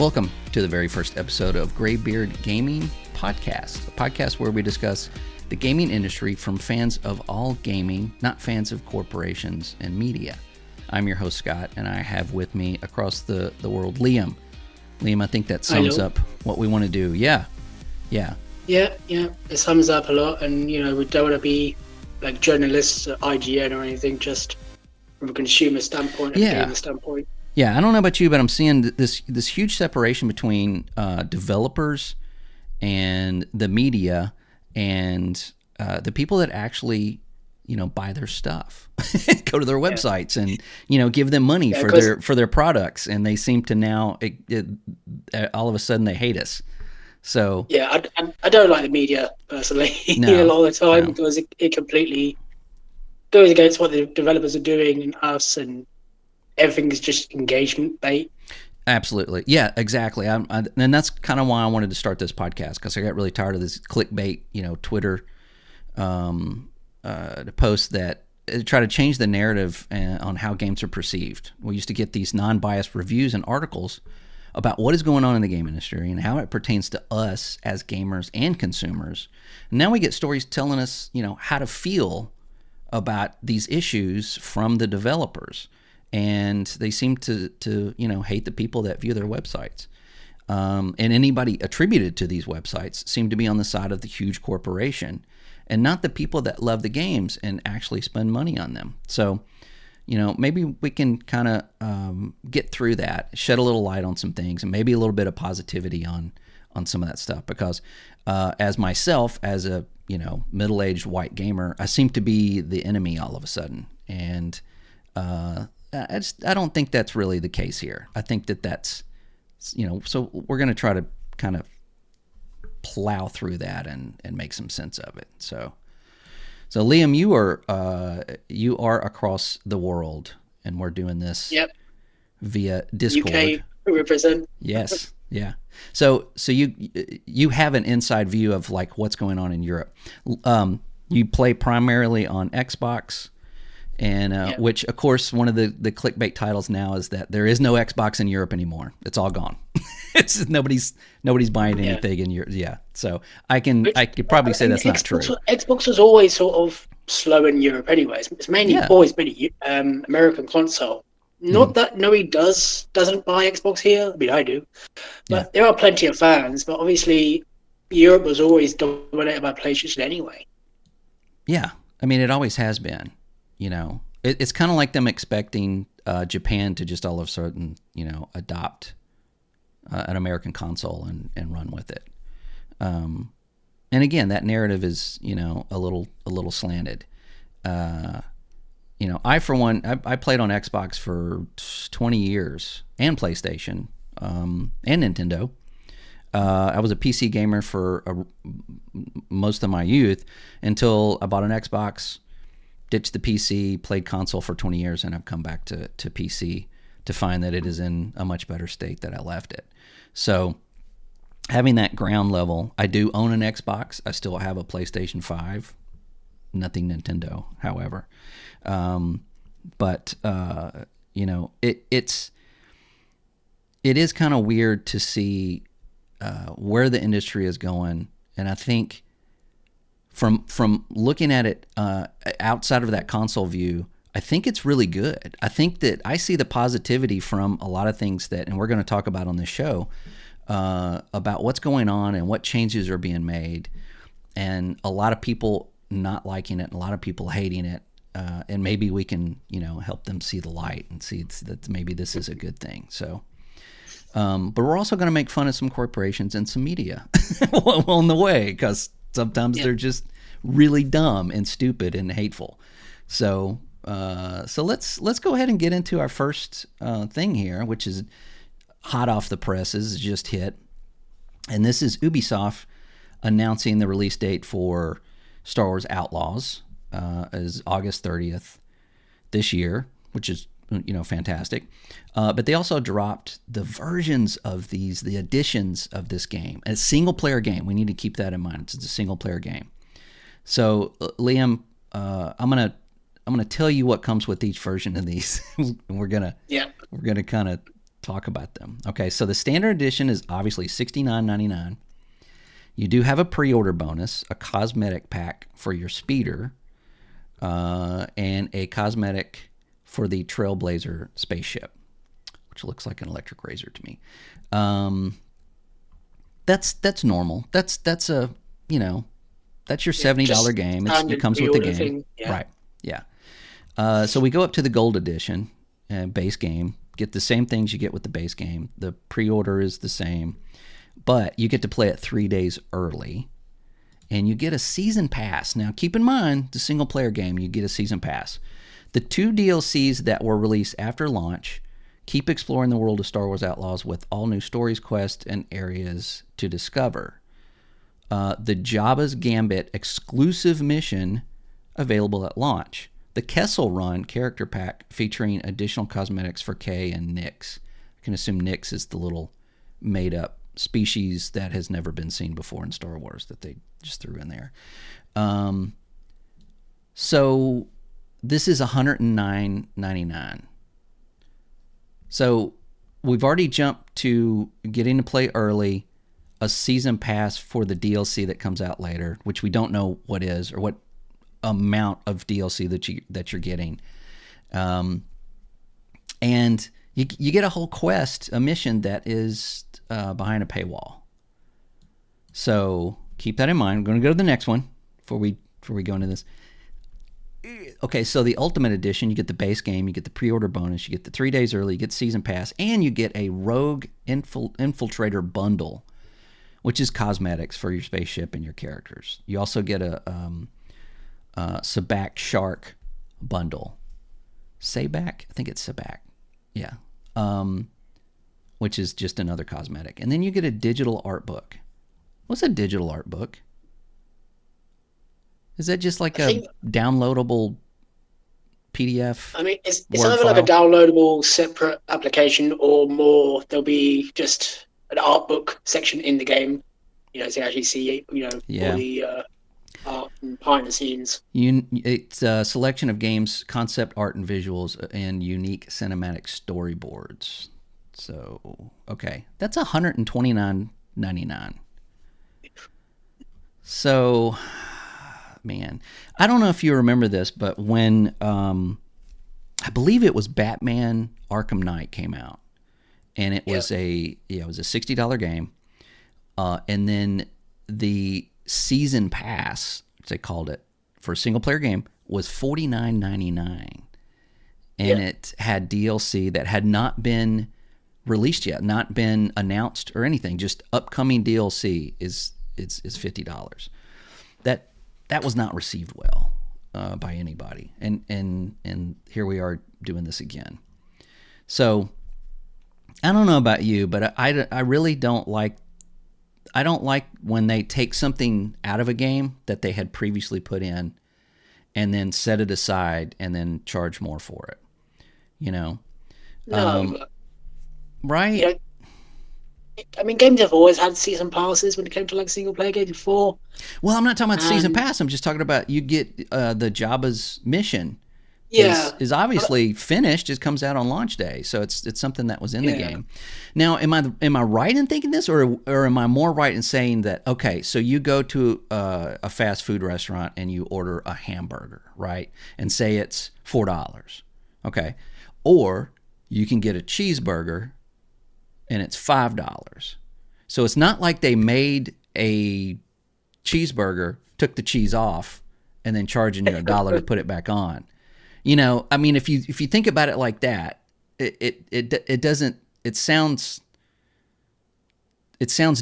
Welcome to the very first episode of Graybeard Gaming Podcast, a podcast where we discuss the gaming industry from fans of all gaming, not fans of corporations and media. I'm your host, Scott, and I have with me across the world, Liam. Liam, I think that sums up what we want to do. Yeah. It sums up a lot, and we don't want to be like journalists at IGN or anything, just from a consumer standpoint and a gamer standpoint. Yeah, I don't know about you, but I'm seeing this huge separation between developers and the media and the people that actually, buy their stuff, go to their websites and, give them money for their products. And they seem to now, all of a sudden, they hate us. So yeah, I don't like the media personally a lot of the time because it completely goes against what the developers are doing and us, and everything is just engagement bait. Absolutely. Yeah, exactly. And that's kind of why I wanted to start this podcast, because I got really tired of this clickbait, Twitter posts that try to change the narrative on how games are perceived. We used to get these non-biased reviews and articles about what is going on in the game industry and how it pertains to us as gamers and consumers. And now we get stories telling us, how to feel about these issues from the developers. And they seem to hate the people that view their websites. And anybody attributed to these websites seem to be on the side of the huge corporation and not the people that love the games and actually spend money on them. So, maybe we can kind of get through that, shed a little light on some things, and maybe a little bit of positivity on some of that stuff. Because as myself, as a middle-aged white gamer, I seem to be the enemy all of a sudden. And I don't think that's really the case here. I think that's, so we're going to try to kind of plow through that and make some sense of it. So Liam, you are across the world, and we're doing this via Discord. UK represent. Yes. Yeah. So you have an inside view of like what's going on in Europe. You play primarily on Xbox. And which, of course, one of the clickbait titles now is that there is no Xbox in Europe anymore. It's all gone. It's nobody's buying anything in Europe. Yeah, so I could probably say that's not true. Xbox was always sort of slow in Europe, anyways. It's mainly always been a American console. Not that nobody doesn't buy Xbox here. I mean, I do, but there are plenty of fans. But obviously, Europe was always dominated by PlayStation anyway. Yeah, I mean, it always has been. It's kind of like them expecting Japan to just all of a sudden, adopt an American console and run with it. And again, that narrative is, a little slanted. I, for one, I played on Xbox for 20 years and PlayStation and Nintendo. I was a PC gamer for most of my youth until I bought an Xbox, ditched the PC, played console for 20 years, and I've come back to PC to find that it is in a much better state that I left it. So having that ground level, I do own an Xbox. I still have a PlayStation 5. Nothing Nintendo, however. But it is kind of weird to see where the industry is going. And I think from looking at it outside of that console view, I think it's really good. I think that I see the positivity from a lot of things and we're going to talk about on this show, about what's going on and what changes are being made, and a lot of people not liking it, and a lot of people hating it, and maybe we can, help them see the light and see that maybe this is a good thing. So, but we're also going to make fun of some corporations and some media along the way, because sometimes they're just really dumb and stupid and hateful. So let's go ahead and get into our first thing here, which is hot off the presses, just hit. And this is Ubisoft announcing the release date for Star Wars Outlaws is August 30th this year, which is fantastic. But they also dropped the versions of the editions of this game. A single-player game. We need to keep that in mind. It's a single-player game. So, Liam, I'm gonna tell you what comes with each version of these. We're gonna kind of talk about them. Okay, so the standard edition is obviously $69.99. You do have a pre-order bonus, a cosmetic pack for your speeder, and a cosmetic for the Trailblazer spaceship, which looks like an electric razor to me. That's normal. That's a that's your $70 game. It comes with the game, thing. Yeah. right? Yeah. So we go up to the gold edition, base game. Get the same things you get with the base game. The pre-order is the same, but you get to play it 3 days early, and you get a season pass. Now, keep in mind, the single-player game, you get a season pass. The 2 DLCs that were released after launch keep exploring the world of Star Wars Outlaws with all new stories, quests, and areas to discover. The Jabba's Gambit exclusive mission available at launch. The Kessel Run character pack featuring additional cosmetics for Kay and Nyx. I can assume Nyx is the little made-up species that has never been seen before in Star Wars that they just threw in there. So this is $109.99. So we've already jumped to getting to play early, a season pass for the DLC that comes out later, which we don't know what is or what amount of DLC that you're getting, and you get a whole quest, a mission that is behind a paywall. So keep that in mind. I'm going to go to the next one before we go into this. Okay, so the Ultimate Edition, you get the base game, you get the pre-order bonus, you get the 3 days early, you get season pass, and you get a Rogue Infiltrator bundle, which is cosmetics for your spaceship and your characters. You also get a Sabak Shark bundle. Sabak? I think it's Sabak. Yeah. Which is just another cosmetic. And then you get a digital art book. What's a digital art book? Is that just like a downloadable PDF? I mean, it's either like a downloadable separate application or more. There'll be just an art book section in the game, to actually see, all the art and behind the scenes. It's a selection of games, concept art and visuals, and unique cinematic storyboards. So, okay, that's $129.99. So, man, I don't know if you remember this, but when I believe it was Batman Arkham Knight came out, and it was it was a $60 game, and then the season pass, which they called it, for a single player game was $49.99, and it had DLC that had not been released yet, not been announced or anything, just upcoming DLC is $50. That was not received well by anybody, and here we are doing this again. So I don't know about you, but I really don't like. I don't like when they take something out of a game that they had previously put in, and then set it aside and then charge more for it. No, right? I mean, games have always had season passes when it came to like single player games before. Well, I'm not talking about the season pass. I'm just talking about you get the Jabba's mission. Is obviously finished. It comes out on launch day, so it's something that was in the game. Now, am I right in thinking this, or am I more right in saying that? Okay, so you go to a fast food restaurant and you order a hamburger, right, and say it's $4, okay, or you can get a cheeseburger and it's $5. So it's not like they made a cheeseburger, took the cheese off, and then charging you $1 to put it back on. I mean, if you think about it like that, it doesn't. It sounds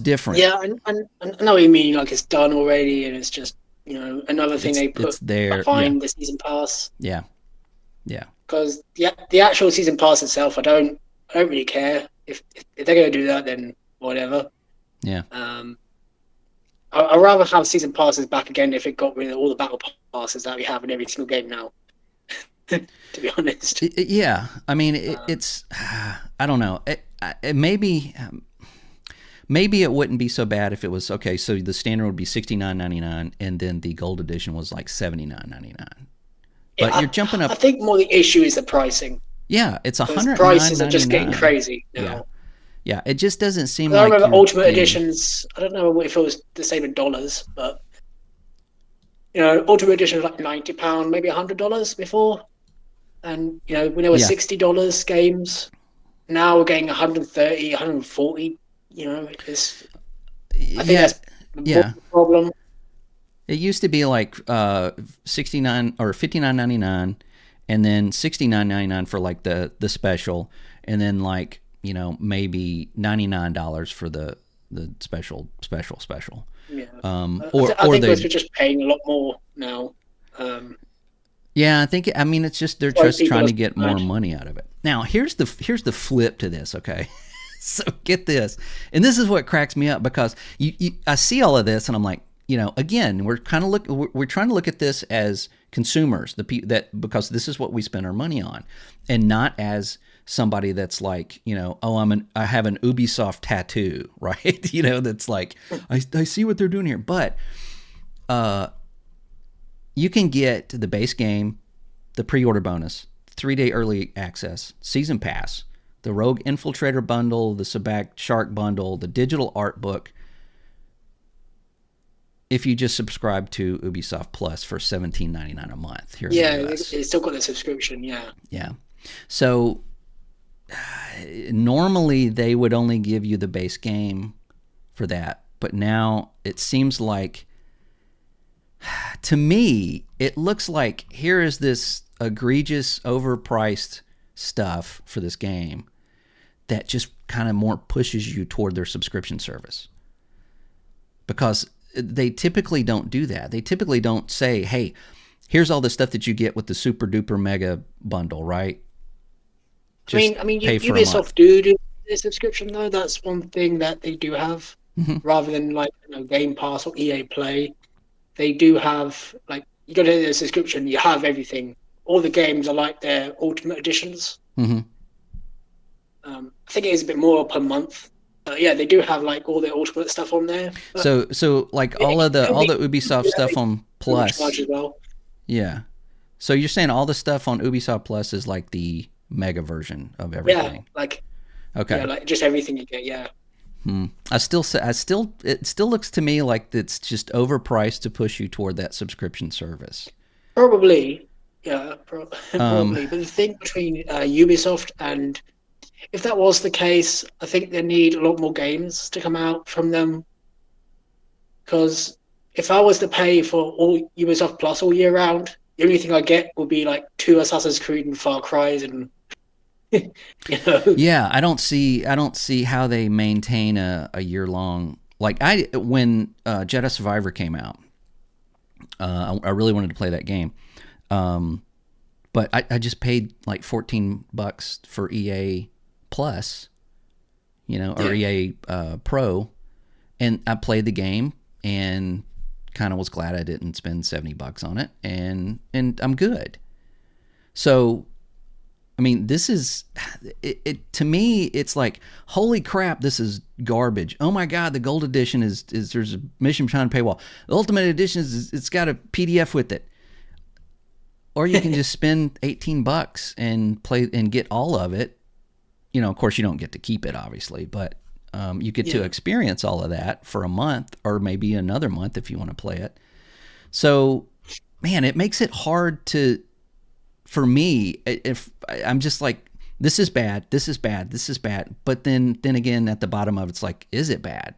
different. Yeah, I know what you mean. Like it's done already, and it's just another thing they put behind the season pass. Yeah. Because the actual season pass itself, I don't really care if they're going to do that, then whatever. Yeah. I'd rather have season passes back again if it got rid of all the battle passes that we have in every single game now. To be honest. Yeah, I mean, it's I don't know. It maybe it wouldn't be so bad if it was okay. So the standard would be $69.99, and then the gold edition was like $79.99. But you're jumping up. I think more the issue is the pricing. Yeah, it's because prices are just getting $109.99. crazy Yeah, now. yeah. It just doesn't seem I like remember you're Ultimate getting. Editions. I don't know if it was the same in dollars, but Ultimate Edition was like £90, maybe $100 before, and when there were Yeah, $60 games, now we're getting 130, 140. It's I think yeah, that's more yeah. the problem. It used to be like 69 or 59.99, and then 69.99 for like the special, and then like maybe $99 for the special. Yeah, I Or think we're they. just paying a lot more now. Um, Yeah, I mean it's just they're why just people trying are to so get more mad. money out of it. Now here's the flip to this, okay? So get this, and this is what cracks me up because I see all of this and I'm like, again, we're trying to look at this as consumers, that because this is what we spend our money on, and not as somebody that's like, oh, I have an Ubisoft tattoo, right? That's like I see what they're doing here, but you can get the base game, the pre-order bonus, 3-day early access, season pass, the Rogue Infiltrator bundle, the Sabak Shark bundle, the digital art book, if you just subscribe to Ubisoft Plus for $17.99 a month here in the Yeah, US. they still got the subscription. Yeah, Yeah. So normally they would only give you the base game for that, but now it seems like, to me, it looks like here is this egregious, overpriced stuff for this game that just kind of more pushes you toward their subscription service. Because they typically don't do that. They typically don't say, hey, here's all the stuff that you get with the super duper mega bundle, right? Just pay for a month. Ubisoft do the subscription though. That's one thing that they do have, Mm-hmm. rather than like Game Pass or EA Play. They do have like you got to the subscription. You have everything. All the games are like their Ultimate Editions. Mm-hmm. I think it is a bit more per month. Yeah, they do have like all the Ultimate stuff on there. But So like all it of the could all be the Ubisoft stuff on overcharged Plus, as well. yeah. So you're saying all the stuff on Ubisoft Plus is like the mega version of Yeah, everything. like Okay. like just everything you get. Yeah. It still looks to me like it's just overpriced to push you toward that subscription service. Probably, yeah, Um, probably. But the thing between Ubisoft and if that was the case, I think they need a lot more games to come out from them. Because if I was to pay for all Ubisoft Plus all year round, the only thing I get would be like 2 Assassin's Creed and Far Cry's, and you know, yeah, I don't see how they maintain a year long. Like when Jedi Survivor came out, I really wanted to play that game. Um, but I just paid like $14 for EA Plus, or yeah, EA Pro, and I played the game and kind of was glad I didn't spend $70 on it, and I'm good. So I mean, this is it to me. It's like, holy crap, this is garbage. Oh my god, the gold edition is there's a mission behind paywall. The ultimate edition it's got a PDF with it. Or you can just spend $18 and play and get all of it. Of course, you don't get to keep it, obviously, but you get to yeah, experience all of that for a month, or maybe another month if you want to play it. So, man, it makes it hard for me. If I'm just like, this is bad, this is bad, this is bad, but then again, at the bottom of it's like, is it bad?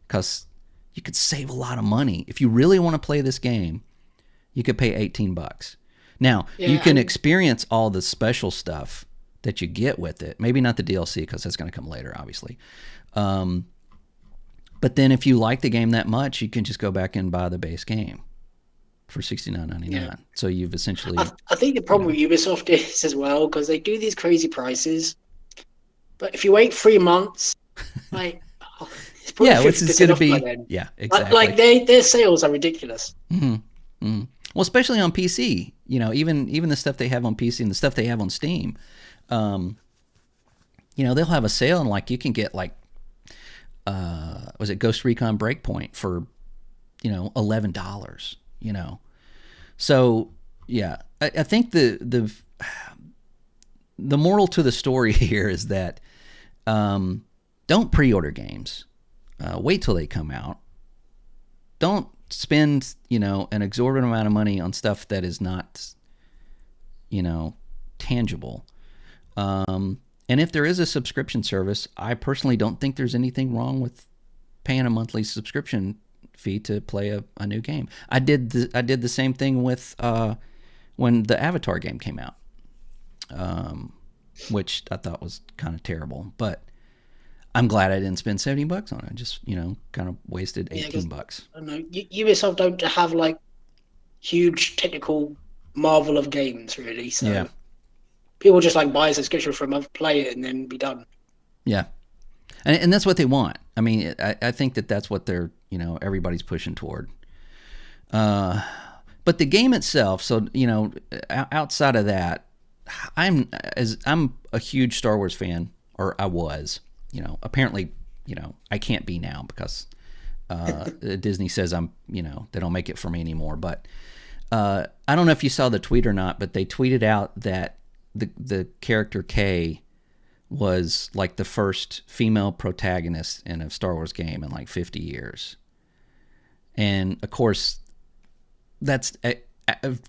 Because you could save a lot of money if you really want to play this game. You could pay $18. Now, you yeah, can and experience all the special stuff that you get with it. Maybe not the DLC, because that's going to come later, obviously. Um, but then if you like the game that much, you can just go back and buy the base game for yeah. $69.99. So you've essentially, I think the problem with Ubisoft is as well because they do these crazy prices, but if you wait 3 months, like it's probably yeah, what's this going 50% to off by be? then. Yeah, Like exactly. their sales are ridiculous. Mm-hmm. Mm-hmm. Well, especially on PC, even the stuff they have on PC and the stuff they have on Steam, um, they'll have a sale and like you can get like, was it Ghost Recon Breakpoint for, $11, So yeah, I think the moral to the story here is that don't pre-order games. Wait till they come out. Don't spend, an exorbitant amount of money on stuff that is not, tangible. And if there is a subscription service, I personally don't think there's anything wrong with paying a monthly subscription fee to play a new game. I did the same thing with when the Avatar game came out, which I thought was kind of terrible, but I'm glad I didn't spend $70 on it. I just, kind of wasted $18. I don't know. Ubisoft don't have like huge technical marvel of games, really. So people just like buy a subscription for a month, play it, and then be done. Yeah, and that's what they want. I mean, I think that's what they're, everybody's pushing toward. But the game itself, so outside of that, I'm a huge Star Wars fan, or I was. Apparently, I can't be now because Disney says they don't make it for me anymore. But I don't know if you saw the tweet or not, but they tweeted out that the character Kay was like the first female protagonist in a Star Wars game in like 50 years. And of course, that's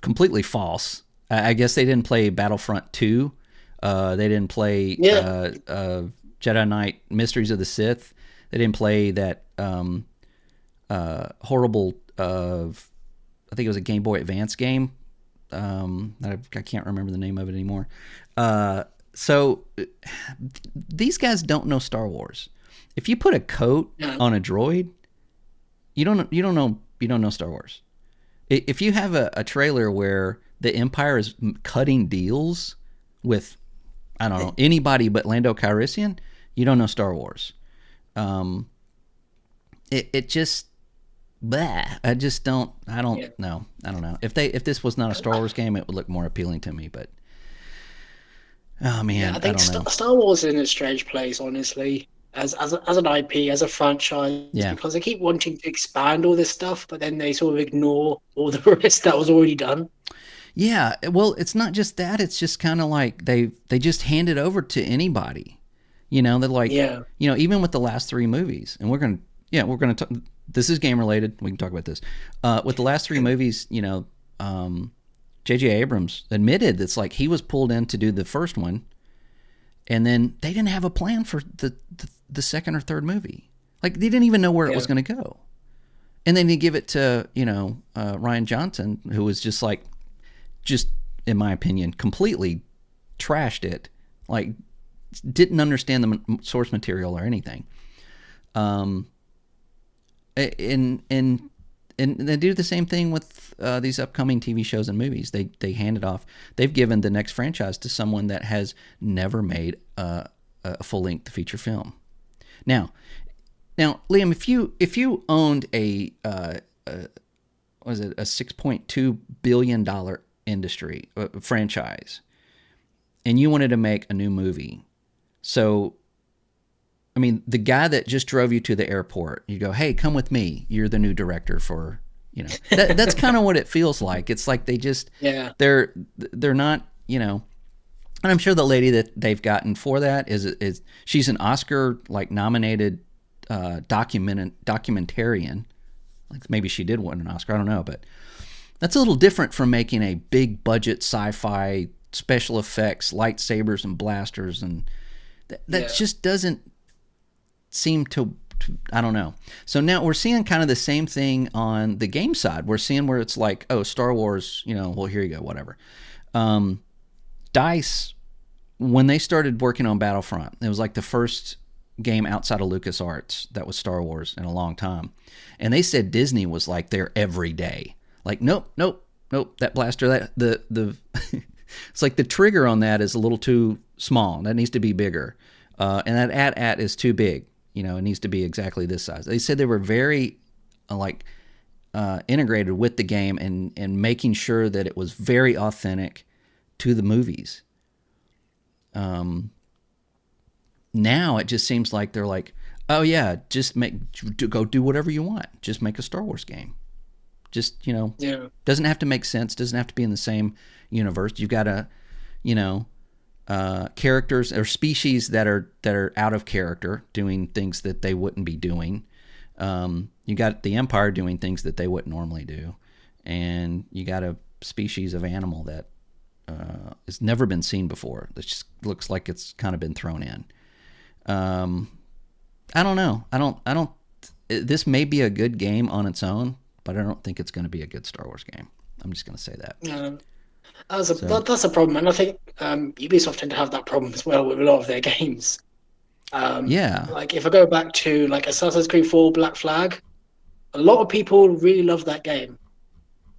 completely false. I guess they didn't play Battlefront 2. They didn't play Jedi Knight Mysteries of the Sith. They didn't play that horrible, I think it was a Game Boy Advance game. I can't remember the name of it anymore. So these guys don't know Star Wars. If you put a coat on a droid, you don't know Star Wars. If you have a trailer where the Empire is cutting deals with, I don't know, anybody but Lando Calrissian, you don't know Star Wars. It just, bleh. I don't know. If this was not a Star Wars game, it would look more appealing to me, but oh man, I think I don't know. Star Wars is in a strange place, honestly, as an IP, as a franchise, because they keep wanting to expand all this stuff, but then they sort of ignore all the rest that was already done. Yeah, well, it's not just that; it's just kind of like they just hand it over to anybody. They're like, even with the last 3 movies, and we're gonna talk. This is game related. We can talk about this. With the last 3 movies, J.J. Abrams admitted that's like he was pulled in to do the first one, and then they didn't have a plan for the second or third movie. Like they didn't even know where it was going to go, and then they give it to Rian Johnson, who was just in my opinion, completely trashed it. Like didn't understand the source material or anything. And they do the same thing with these upcoming TV shows and movies. They hand it off. They've given the next franchise to someone that has never made a full-length feature film. Now, Liam, if you owned a $6.2 billion industry franchise, and you wanted to make a new movie, so I mean, the guy that just drove you to the airport, you go, hey, come with me. You're the new director for, that's kind of what it feels like. It's like they just, they're not, and I'm sure the lady that they've gotten for that is she's an Oscar nominated documentarian. Like maybe she did win an Oscar. I don't know, but that's a little different from making a big budget sci-fi special effects, lightsabers and blasters. And that just doesn't seem to, I don't know. So now we're seeing kind of the same thing on the game side. We're seeing where it's like, oh, Star Wars, well, here you go, whatever. DICE, when they started working on Battlefront, it was like the first game outside of LucasArts that was Star Wars in a long time. And they said Disney was like there every day. Like, nope, that blaster, the it's like the trigger on that is a little too small. That needs to be bigger. And that AT-AT is too big. It needs to be exactly this size. They said they were very integrated with the game and making sure that it was very authentic to the movies. Now it just seems like they're like, oh yeah, just go do whatever you want. Just make a Star Wars game. Just, doesn't have to make sense. Doesn't have to be in the same universe. You've got to, characters or species that are out of character, doing things that they wouldn't be doing. You got the Empire doing things that they wouldn't normally do, and you got a species of animal that has never been seen before. That just looks like it's kind of been thrown in. I don't know. I don't. This may be a good game on its own, but I don't think it's going to be a good Star Wars game. I'm just going to say that. That's a problem, and I think Ubisoft tend to have that problem as well with a lot of their games. Like if I go back to like Assassin's Creed 4 Black Flag, a lot of people really love that game.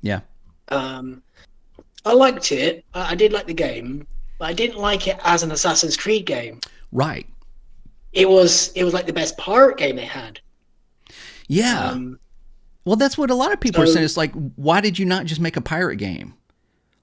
Yeah. I liked it. I did like the game, but I didn't like it as an Assassin's Creed game. Right. It was like the best pirate game they had. Yeah. Well, that's what a lot of people are saying. It's like, why did you not just make a pirate game?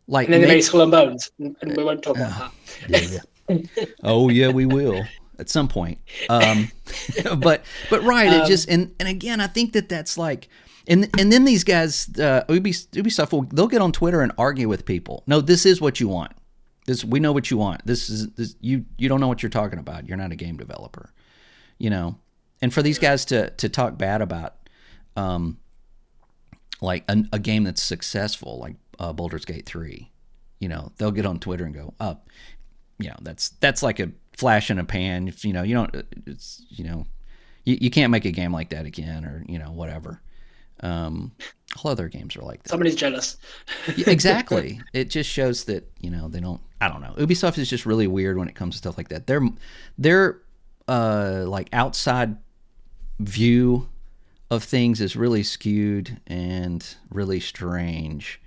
Like, and then they made Skull and Bones, and we won't talk about that. Yeah. Oh yeah, we will at some point. But right, it just and again, I think that's like, and then these guys, Ubisoft they'll get on Twitter and argue with people. No, this is what you want. We know what you want. This you don't know what you're talking about. You're not a game developer, And for these guys to talk bad about, like a game that's successful, like Baldur's Gate 3, they'll get on Twitter and go, that's like a flash in a pan. You don't, it's you can't make a game like that again, or whatever. All other games are like that. Somebody's jealous. Exactly. It just shows that they don't. I don't know. Ubisoft is just really weird when it comes to stuff like that. Their like outside view of things is really skewed and really strange,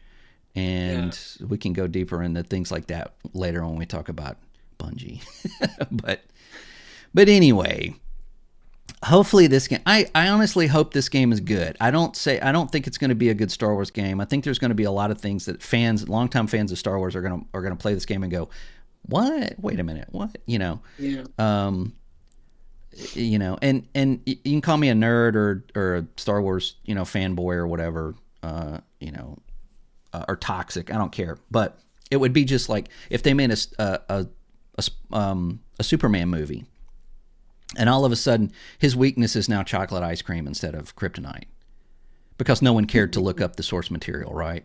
and we can go deeper into things like that later when we talk about Bungie. but anyway, hopefully this game, I honestly hope this game is good. I don't think it's going to be a good Star Wars game. I think there's going to be a lot of things that longtime fans of Star Wars are going to play this game and go, what? Wait a minute, what? And you can call me a nerd or a Star Wars, fanboy or whatever, or toxic. I don't care. But it would be just like if they made a Superman movie, and all of a sudden his weakness is now chocolate ice cream instead of kryptonite, because no one cared to look up the source material, right?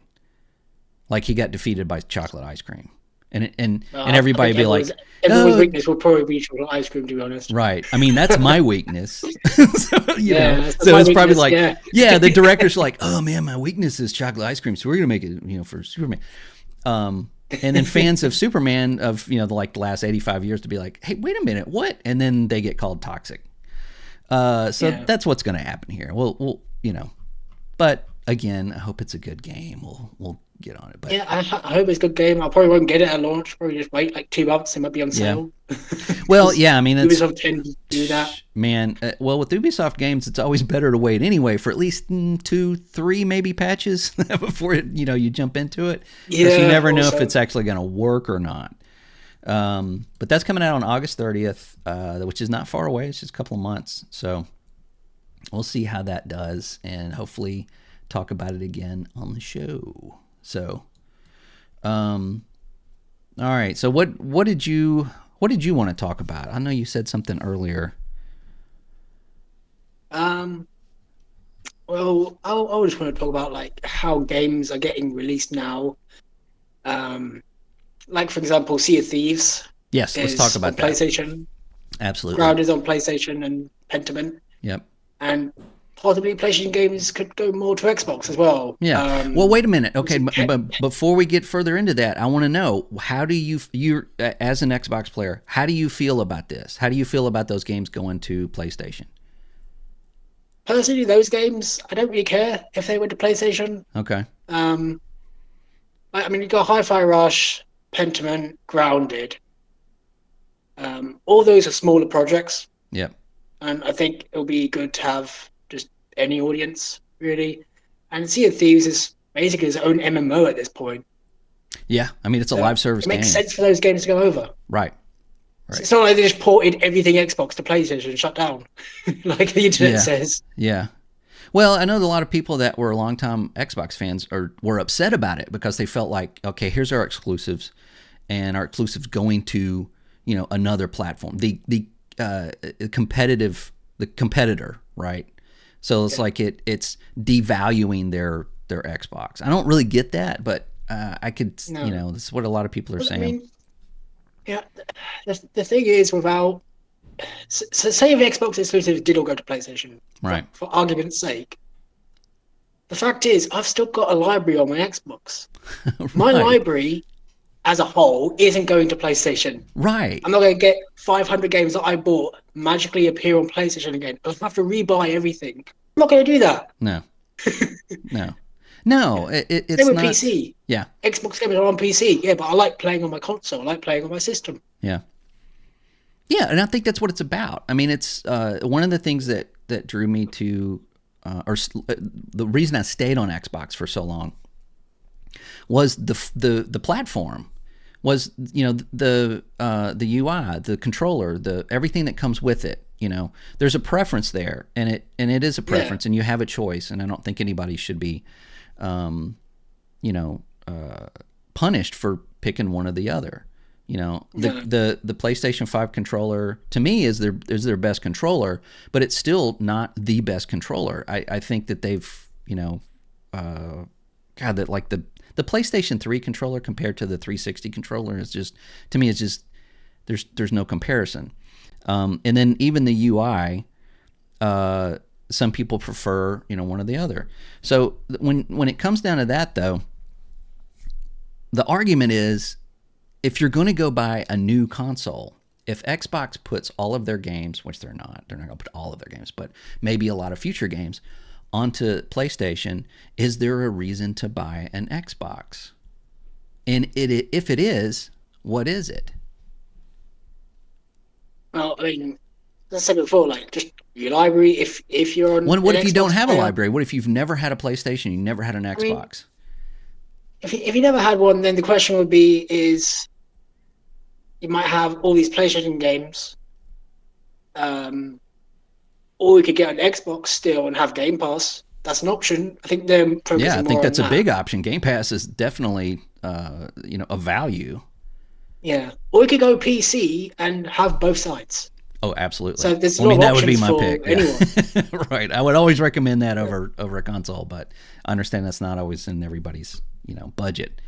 Like he got defeated by chocolate ice cream. And everybody be like, everyone's weakness will probably be chocolate ice cream, to be honest. Right. I mean, that's my weakness. So it's probably like, the director's like, oh man, my weakness is chocolate ice cream, so we're gonna make it, for Superman. And then fans of Superman of the last 85 years to be like, hey, wait a minute, what? And then they get called toxic. That's what's gonna happen here. We'll but again, I hope it's a good game. We'll get on it. But I hope it's a good game. I probably won't get it at launch. Probably just wait like 2 months. It might be on sale. Well, I mean, Ubisoft tend to do that. Man, well, with Ubisoft games, it's always better to wait anyway for at least 2, 3 maybe patches before you jump into it. Because you never know if it's actually going to work or not. But that's coming out on August 30th, which is not far away. It's just a couple of months. So we'll see how that does, and hopefully talk about it again on the show. So, all right. So what did you want to talk about? I know you said something earlier. Well, I just want to talk about like how games are getting released now. Like for example, Sea of Thieves. Yes, let's talk about that. PlayStation. Absolutely. Ground is on PlayStation and Pentiment. Yep. And possibly PlayStation games could go more to Xbox as well. Yeah. Well, wait a minute. Okay, but before we get further into that, I want to know, how do you as an Xbox player, how do you feel about this? How do you feel about those games going to PlayStation? Personally, those games, I don't really care if they went to PlayStation. Okay. I mean, you got Hi-Fi Rush, Pentiment, Grounded. All those are smaller projects. Yep. And I think it'll be good to have just any audience, really. And Sea of Thieves is basically its own MMO at this point. Yeah, I mean, it's a live service game. It makes sense for those games to go over. Right. So it's not like they just ported everything Xbox to PlayStation and shut down, like the internet says. Yeah. Well, I know a lot of people that were longtime Xbox fans were upset about it because they felt like, okay, here's our exclusives, and are exclusives going to, another platform. The competitor, right? So it's like it's devaluing their Xbox. I don't really get that, but I could, this is what a lot of people are saying. I mean, yeah, the thing is, without say if Xbox exclusives did all go to PlayStation, right? For argument's sake, the fact is, I've still got a library on my Xbox. Right. My library, as a whole, isn't going to PlayStation. Right. I'm not going to get 500 games that I bought magically appear on PlayStation again. I'll have to rebuy everything. I'm not going to do that. No. No. It's Same with not. PC. Yeah. Xbox games are on PC. Yeah, but I like playing on my console. I like playing on my system. Yeah. Yeah, and I think that's what it's about. I mean, it's one of the things that drew me to, the reason I stayed on Xbox for so long was the platform, was the UI, the controller, the everything that comes with it. There's a preference there, and it is a preference, and you have a choice, and I don't think anybody should be, punished for picking one or the other. The PlayStation 5 controller to me is their best controller, but it's still not the best controller. I think that they've that like the PlayStation 3 controller compared to the 360 controller is just, to me, it's just there's no comparison. And then even the UI, some people prefer one or the other. So when it comes down to that, though, the argument is, if you're going to go buy a new console, if Xbox puts all of their games, which they're not going to put all of their games, but maybe a lot of future games onto PlayStation, is there a reason to buy an Xbox? And if it is, what is it? Well, I mean, as I said before, like, just your library. If you're on, what if you don't have a player, library? What if you've never had a PlayStation? You never had an Xbox? If you never had one, then the question would be is you might have all these PlayStation games, or you could get an Xbox still and have Game Pass. That's an option. I think they're focusing I think more that's on a big option. Game Pass is definitely a value. Yeah, or you could go PC and have both sides. Oh, absolutely. So there's that would be my pick. Yeah. Right. I would always recommend that over a console, but I understand that's not always in everybody's budget.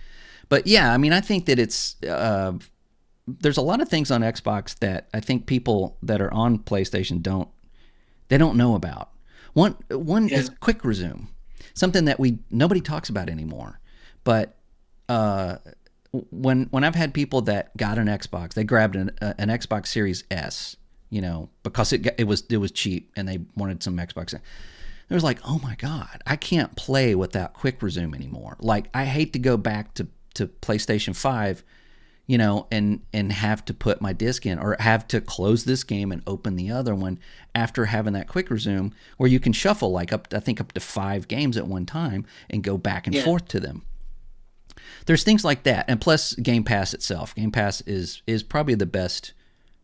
But yeah, I mean, I think that it's there's a lot of things on Xbox that I think people that are on PlayStation don't know about. One is quick resume, something that nobody talks about anymore. But when I've had people that got an Xbox, they grabbed an Xbox Series S, because it was cheap and they wanted some Xbox. It was like, oh my God, I can't play without quick resume anymore. Like, I hate to go back to PlayStation 5, and have to put my disc in or have to close this game and open the other one after having that quick resume where you can shuffle up to 5 games at one time and go back and forth to them. There's things like that. And plus Game Pass itself. Game Pass is probably the best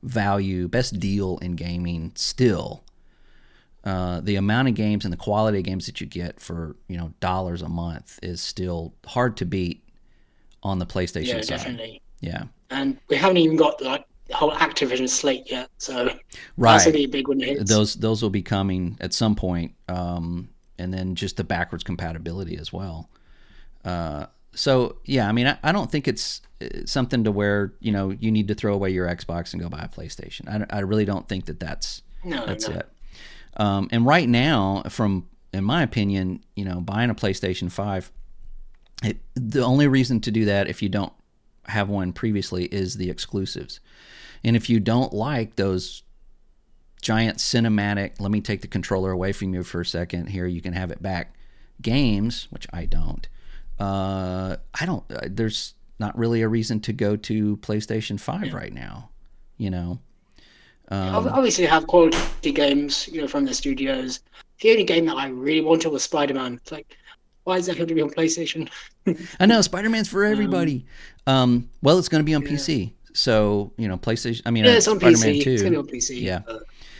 value, best deal in gaming still. The amount of games and the quality of games that you get for, dollars a month is still hard to beat on the PlayStation side. Definitely. Yeah. And we haven't even got the whole Activision slate yet, so that's going to be a big one to hit. Those will be coming at some point, and then just the backwards compatibility as well. So yeah, I mean, I don't think it's something to where you need to throw away your Xbox and go buy a PlayStation. I really don't think that's it. And right now, in my opinion, buying a PlayStation 5, the only reason to do that if you don't have one previously is the exclusives. And if you don't like those giant cinematic, let me take the controller away from you for a second, here you can have it back games, which I don't. There's not really a reason to go to PlayStation 5 right now, Obviously, they have quality games, from the studios. The only game that I really wanted was Spider-Man. It's like, why is that going to be on PlayStation? I know, Spider-Man's for everybody. Well, it's going to be on PC. So, PlayStation, I mean, it's on Spider-Man PC. 2. It's going to be on PC. Yeah.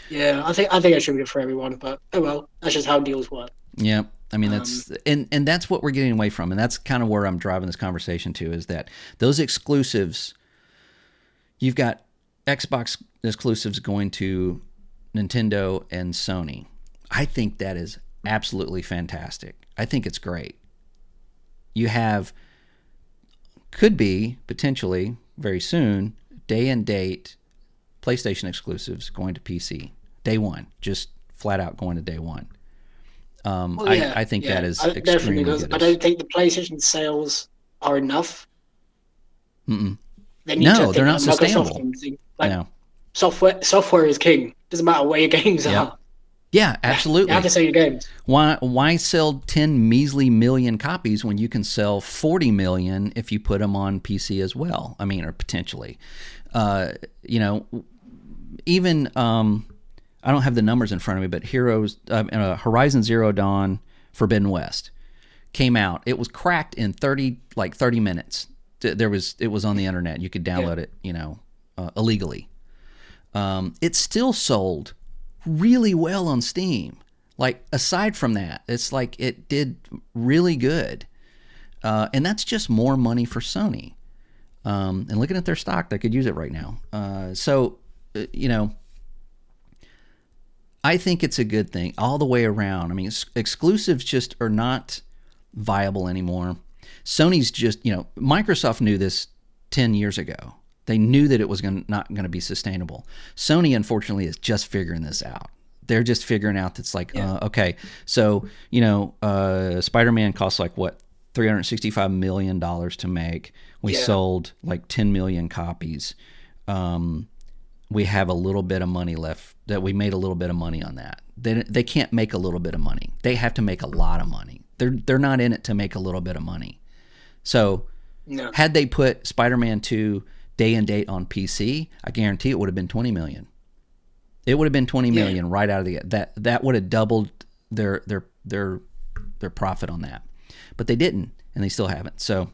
Yeah, I think I should be it for everyone, but oh well, that's just how deals work. Yeah. I mean, that's and that's what we're getting away from. And that's kind of where I'm driving this conversation to, is that those exclusives you've got Xbox exclusives going to Nintendo and Sony. I think that is absolutely fantastic. I think it's great. You have, could be potentially very soon, day and date PlayStation exclusives going to PC. Day one, just flat out going to day one. I think that is extremely good. I don't think the PlayStation sales are enough. Mm-mm. They need to they're not like sustainable. No. Software is king. Doesn't matter where your games are. Yeah, absolutely. You have to sell your games. Why sell 10 measly million copies when you can sell 40 million if you put them on PC as well? I mean, or potentially. Even I don't have the numbers in front of me, but Horizon Zero Dawn Forbidden West came out. It was cracked in 30 minutes. It was on the internet. You could download it, illegally. It still sold really well on Steam. Like, aside from that, it's like it did really good. And that's just more money for Sony. And looking at their stock, they could use it right now. I think it's a good thing all the way around. I mean, exclusives just are not viable anymore. Sony's just, Microsoft knew this 10 years ago. They knew that it was not going to be sustainable. Sony, unfortunately, is just figuring this out. They're just figuring out that's like, okay, so, Spider-Man costs like, what, $365 million to make. We sold like 10 million copies. We have a little bit of money left, that we made a little bit of money on that. They can't make a little bit of money. They have to make a lot of money. They're not in it to make a little bit of money. So had they put Spider-Man 2 day and date on PC, I guarantee it would have been 20 million. It would have been 20 million right out of the gate. That would have doubled their profit on that. But they didn't, and they still haven't. So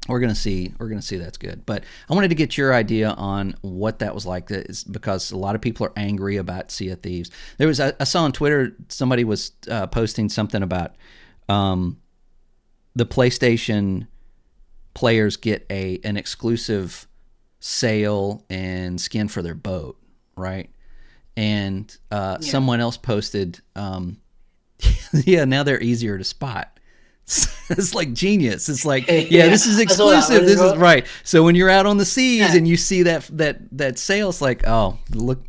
we're gonna see that's good. But I wanted to get your idea on what that was like. It's because a lot of people are angry about Sea of Thieves. I saw on Twitter somebody was posting something about the PlayStation players get an exclusive sail and skin for their boat, right? And someone else posted, now they're easier to spot. It's like genius. It's like, this is exclusive. This is right. So when you're out on the seas and you see that sail, it's like, oh, look,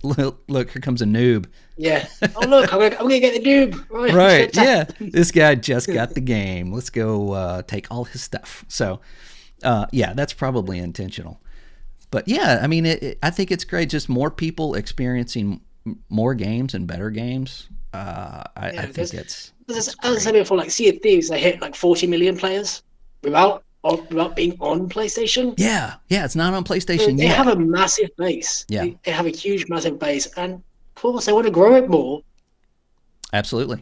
here comes a noob. Yeah. Oh, look, I'm gonna get the noob. Right. Yeah. This guy just got the game. Let's go take all his stuff. So, that's probably intentional. But I mean, I think it's great. Just more people experiencing more games and better games. I think it's. As I said before, like Sea of Thieves, they hit like 40 million players without being on PlayStation. Yeah, it's not on PlayStation. They have a massive base. Yeah, they have a huge, massive base, and of course they want to grow it more. Absolutely.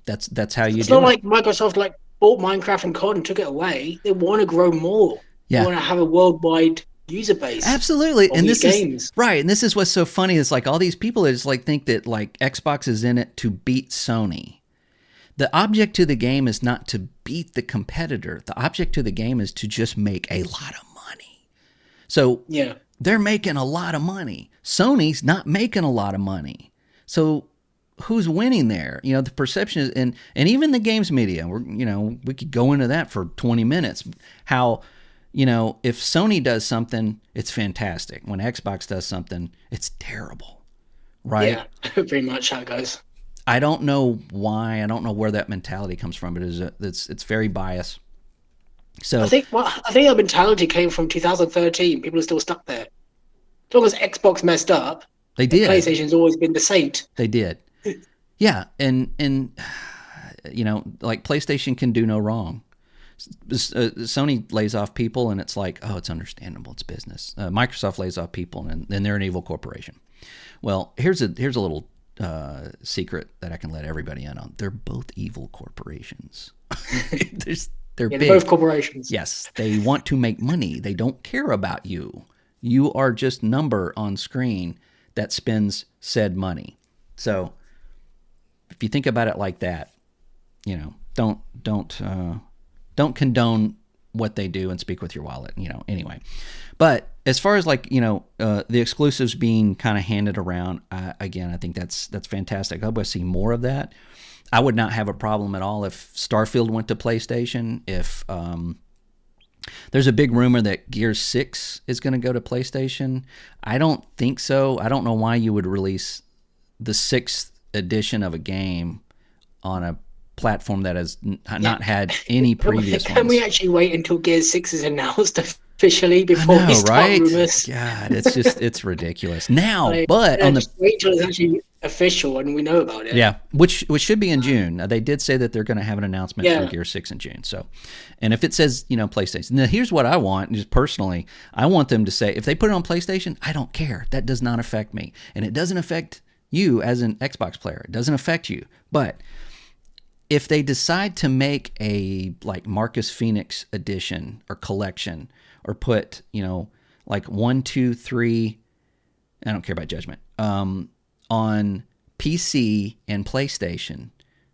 That's how you do it. It's not like Microsoft bought Minecraft and COD and took it away. They want to grow more. Yeah. They want to have a worldwide user base. Absolutely. And this games. Is right. And this is what's so funny is like all these people that just like think that like Xbox is in it to beat Sony. The object to the game is not to beat the competitor. The object to the game is to just make a lot of money. So they're making a lot of money. Sony's not making a lot of money. So who's winning there? The perception is, and even the games media, we could go into that for 20 minutes. How, if Sony does something, it's fantastic. When Xbox does something, it's terrible. Right? Yeah, pretty much how it goes. I don't know why. I don't know where that mentality comes from, but it's very biased. So I think that mentality came from 2013. People are still stuck there. As long as Xbox messed up, they did. PlayStation's always been the saint. They did. Yeah, and like PlayStation can do no wrong. Sony lays off people, and it's like, oh, it's understandable. It's business. Microsoft lays off people, and they're an evil corporation. Well, here's a little secret that I can let everybody in on. They're both evil corporations. They're big. They're both corporations. Yes, they want to make money. They don't care about you. You are just number on screen that spends said money. So if you think about it like that, don't condone what they do and speak with your wallet. Anyway. But as far as like, the exclusives being kind of handed around, again, I think that's fantastic. I hope I see more of that. I would not have a problem at all if Starfield went to PlayStation. If there's a big rumor that Gears 6 is going to go to PlayStation. I don't think so. I don't know why you would release the 6th edition of a game on a platform that has not had any previous ones. Can we actually wait until Gears 6 is announced officially before we start rumors? God, it's ridiculous. Now, but on just wait till it's actually official and we know about it. Yeah, which should be in June. They did say that they're going to have an announcement for Gear 6 in June. So, and if it says, PlayStation. Now, here's what I want, just personally. I want them to say, if they put it on PlayStation, I don't care. That does not affect me. And it doesn't affect you as an Xbox player. It doesn't affect you. But if they decide to make a like Marcus Phoenix edition or collection, or put, like 1, 2, 3, I don't care about Judgment, on PC and PlayStation,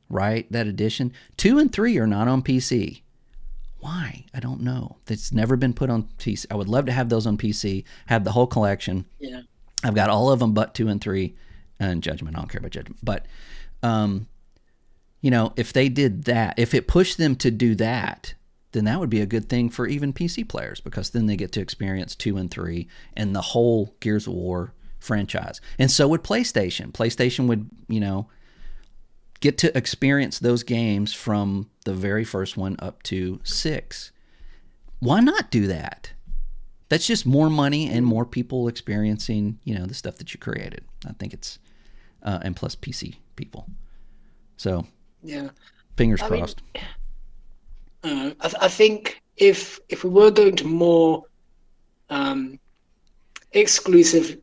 right? That edition. 2 and 3 are not on PC. Why? I don't know. That's never been put on PC. I would love to have those on PC, have the whole collection. Yeah. I've got all of them but 2 and 3 and Judgment. I don't care about Judgment. But, if they did that, if it pushed them to do that, then that would be a good thing for even PC players, because then they get to experience 2 and 3 and the whole Gears of War franchise. And so would PlayStation. PlayStation would, get to experience those games from the very first one up to 6. Why not do that? That's just more money and more people experiencing, the stuff that you created. I think it's, and plus PC people. So, yeah, fingers crossed. I think if we were going to more exclusive,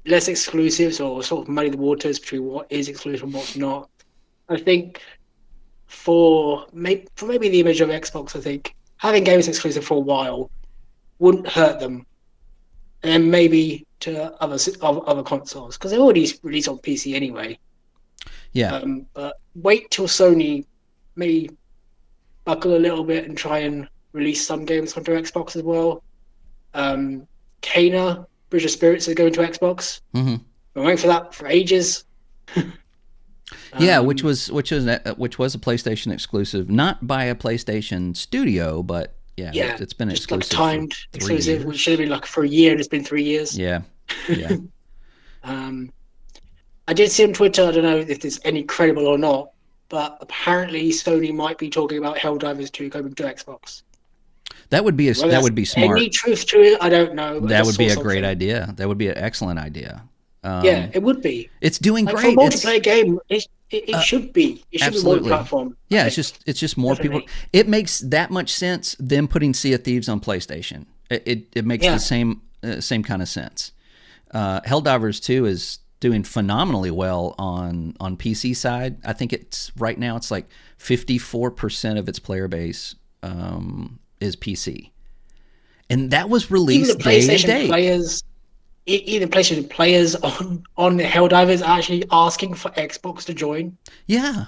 less exclusives, or sort of muddy the waters between what is exclusive and what's not, I think for maybe the image of Xbox, I think having games exclusive for a while wouldn't hurt them, and then maybe to other consoles, because they're already released on PC anyway. Yeah. But wait till Sony maybe buckle a little bit and try and release some games onto Xbox as well. Kena, Bridge of Spirits is going to Xbox. Mm-hmm. Been waiting for that for ages. Yeah, which was a PlayStation exclusive, not by a PlayStation studio, but it's been exclusive, like timed exclusive, which should have been like for a year, and it's been 3 years. Yeah. I did see on Twitter, I don't know if it's any credible or not, but apparently Sony might be talking about Helldivers 2 coming to Xbox. That would be smart. Any truth to it, I don't know. That would be a great idea. That would be an excellent idea. Yeah, it would be. It's doing great. For a multiplayer game, it should be. It should be multi-platform. Yeah, it's just more people. It makes that much sense than putting Sea of Thieves on PlayStation. It makes the same kind of sense. Helldivers 2 is doing phenomenally well on PC side. I think right now it's like 54% of its player base is PC, and that was released day and date. Even PlayStation players on the Helldivers are actually asking for Xbox to join. Yeah,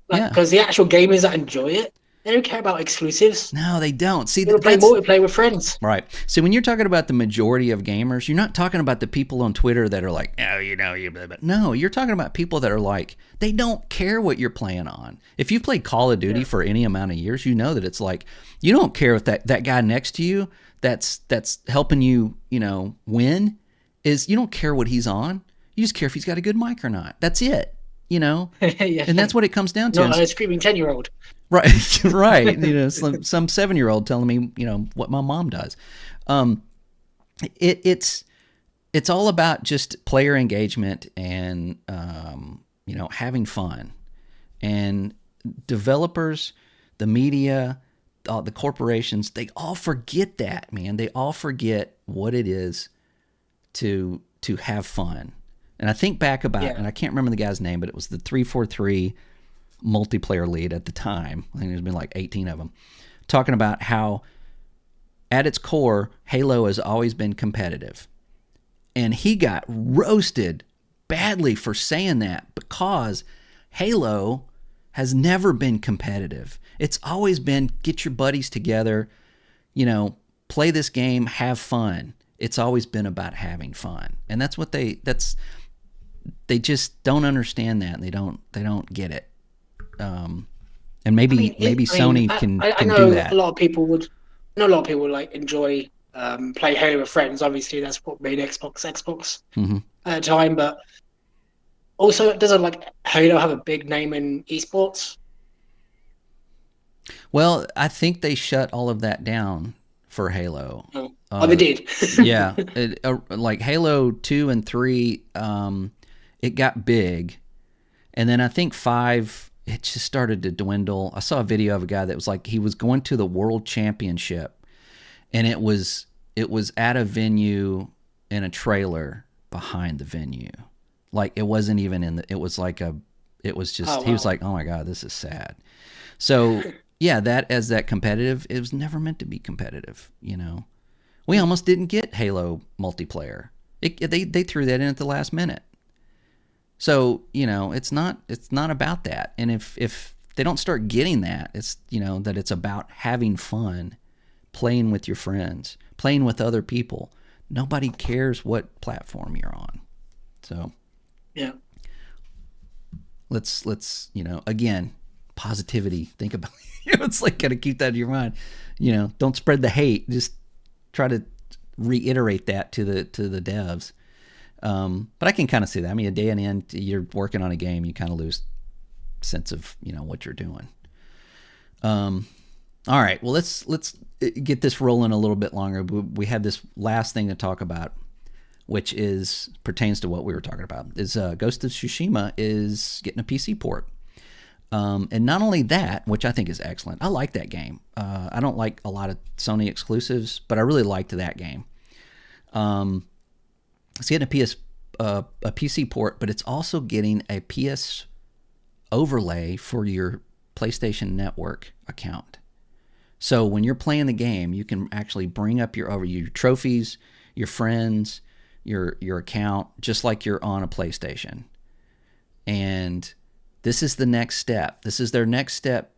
because the actual gamers that enjoy it, they don't care about exclusives. No, they don't. See, they play multiplayer with friends. Right. So when you're talking about the majority of gamers, you're not talking about the people on Twitter that are like, no, you're talking about people that are like, they don't care what you're playing on. If you've played Call of Duty for any amount of years, you know that it's like, you don't care if that guy next to you that's helping you, win, you don't care what he's on. You just care if he's got a good mic or not. That's it, And that's what it comes down to. Not a screaming 10-year-old. Right, right. Some 7-year-old telling me, what my mom does. It's all about just player engagement and having fun. And developers, the media, the corporations, they all forget that, man. They all forget what it is to have fun. And I think back about, and I can't remember the guy's name, but it was the 343 multiplayer lead at the time. I think there's been like 18 of them, talking about how at its core, Halo has always been competitive. And he got roasted badly for saying that, because Halo has never been competitive. It's always been get your buddies together, play this game, have fun. It's always been about having fun, and that's what they just don't understand that, and they don't get it. And maybe Sony I can do know a that. lot of people would. I know a lot of people like enjoy play Halo with friends. Obviously, that's what made Xbox Mm-hmm. at the time. But also, doesn't like Halo have a big name in esports? Well, I think they shut all of that down for Halo. Oh, they did. Yeah, like Halo 2 and 3, it got big, and then I think 5, it just started to dwindle. I saw a video of a guy that was like, he was going to the World Championship, and it was at a venue in a trailer behind the venue. Like, it wasn't even in the. It was like a. It was just. Oh, He was wow. like, "Oh my god, this is sad." So yeah, that competitive. It was never meant to be competitive. We almost didn't get Halo multiplayer. They threw that in at the last minute. So it's not about that. And if they don't start getting that, it's that it's about having fun, playing with your friends, playing with other people. Nobody cares what platform you're on. So Yeah. let's again, positivity. Think about it's like, gotta keep that in your mind. Don't spread the hate. Just try to reiterate that to the devs. But I can kind of see that. I mean, a day in the end, you're working on a game, you kind of lose sense of what you're doing. All right, well, let's get this rolling a little bit longer. We have this last thing to talk about, which pertains to what we were talking about. Is Ghost of Tsushima is getting a PC port. And not only that, which I think is excellent. I like that game. I don't like a lot of Sony exclusives, but I really liked that game. It's getting a PC port, but it's also getting a PS overlay for your PlayStation Network account. So when you're playing the game, you can actually bring up your trophies, your friends, your account, just like you're on a PlayStation. And this is the next step. This is their next step,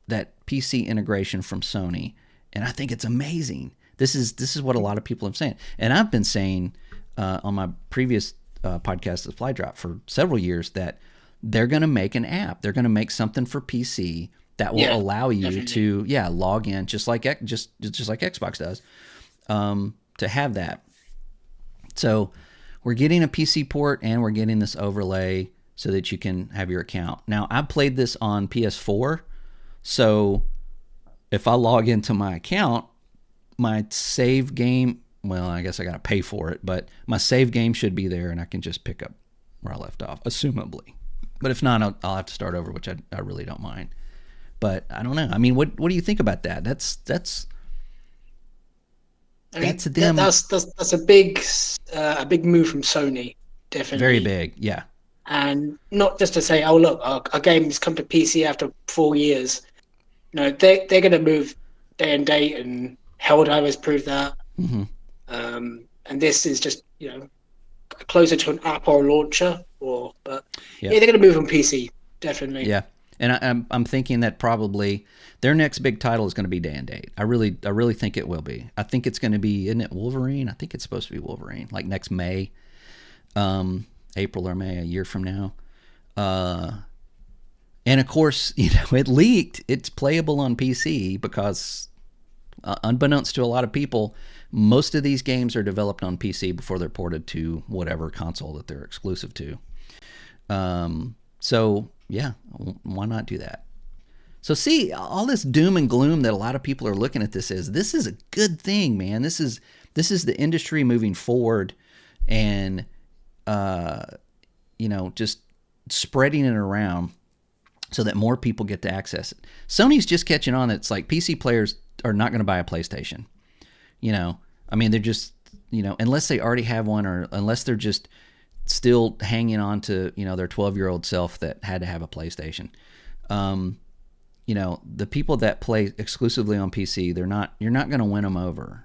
that PC integration from Sony, and I think it's amazing. This is what a lot of people have saying, and I've been saying on my previous podcast, The Supply Drop, for several years, that they're going to make an app. They're going to make something for PC that will allow you to log in just like Xbox does, to have that. So we're getting a PC port and we're getting this overlay so that you can have your account. Now, I played this on PS4, so if I log into my account, my save game, well, I guess I got to pay for it, but my save game should be there and I can just pick up where I left off, assumably. But if not, I'll have to start over, which I really don't mind. But I don't know. I mean, what do you think about that? That's them. That's a big move from Sony, definitely. Very big, yeah. And not just to say, oh look, our game's come to PC after 4 years. No, they're going to move day and date, and Helldivers proved that. Mm-hmm. And this is just closer to an app or a launcher, but they're going to move on PC, definitely. Yeah, and I'm thinking that probably their next big title is going to be day and date. I really think it will be. I think it's going to be, isn't it Wolverine? I think it's supposed to be Wolverine, like next May, April or May, a year from now. And of course, it leaked. It's playable on PC because, unbeknownst to a lot of people, most of these games are developed on PC before they're ported to whatever console that they're exclusive to. So yeah, why not do that? So see, all this doom and gloom that a lot of people are looking at this is a good thing, man. This is the industry moving forward, and just spreading it around so that more people get to access it. Sony's just catching on that it's like PC players are not going to buy a PlayStation. I mean, they're just, unless they already have one, or unless they're just still hanging on to, their 12-year-old self that had to have a PlayStation. The people that play exclusively on PC, you're not going to win them over.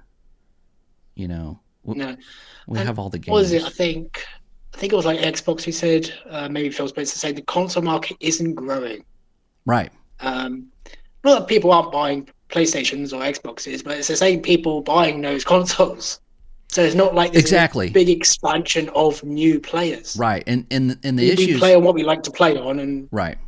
No. We have all the games. What was it? I think it was like Xbox who said, maybe Phil Spencer said, the console market isn't growing. Right. Not that people aren't buying PlayStations or Xboxes, but it's the same people buying those consoles. So it's not like there's exactly a big expansion of new players. right, and the We issues play on what we like to play on, and right.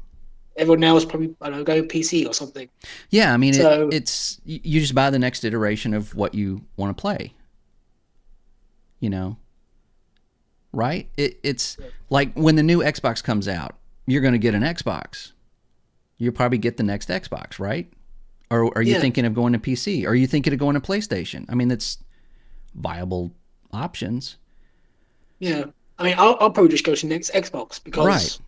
everyone now is probably, I don't know, going PC or something. Yeah, I mean, So it's you just buy the next iteration of what you want to play. You know, right? It's like when the new Xbox comes out, you're going to get an Xbox. You'll probably get the next Xbox, right? Or are you thinking of going to PC? Or are you thinking of going to PlayStation? I mean, that's viable options. yeah, I mean, I'll probably just go to the next Xbox Right. because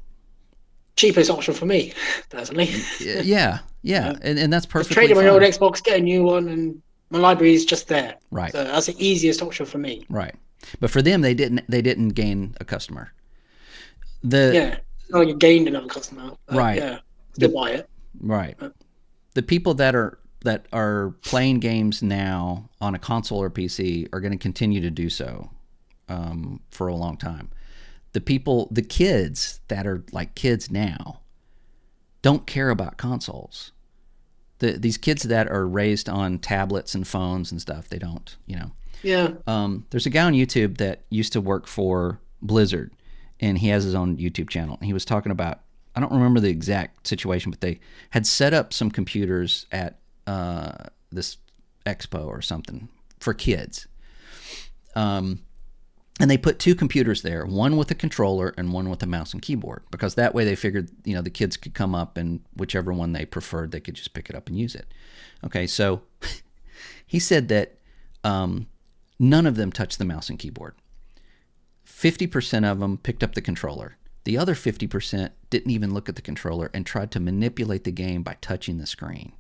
cheapest option for me, personally. Yeah. Yeah. And that's Just perfectly trade in my old fine. Xbox, get a new one, and my library is just there. Right. So that's the easiest option for me. Right. But for them, they didn't gain a customer. Yeah. It's not like you gained another customer. Right. Yeah. Still buy it. Right. The people that are playing games now on a console or PC are going to continue to do so for a long time. The kids that are like kids now don't care about consoles. These kids that are raised on tablets and phones and stuff, they don't, Yeah. There's a guy on YouTube that used to work for Blizzard, and he has his own YouTube channel. And he was talking about, I don't remember the exact situation, but they had set up some computers at this expo or something for kids. And they put two computers there, one with a controller and one with a mouse and keyboard, because that way they figured, the kids could come up and whichever one they preferred, they could just pick it up and use it. Okay, so he said that none of them touched the mouse and keyboard. 50% of them picked up the controller. The other 50% didn't even look at the controller and tried to manipulate the game by touching the screen.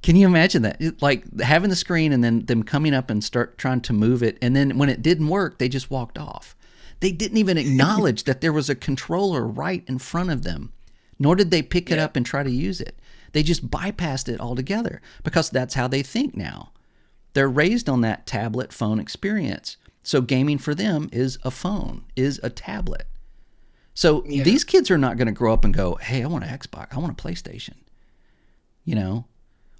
Can you imagine that? Like having the screen and then them coming up and start trying to move it. And then when it didn't work, they just walked off. They didn't even acknowledge that there was a controller right in front of them, nor did they pick it up and try to use it. They just bypassed it altogether because that's how they think now. They're raised on that tablet phone experience. So gaming for them is a phone, is a tablet. So these kids are not going to grow up and go, hey, I want an Xbox. I want a PlayStation.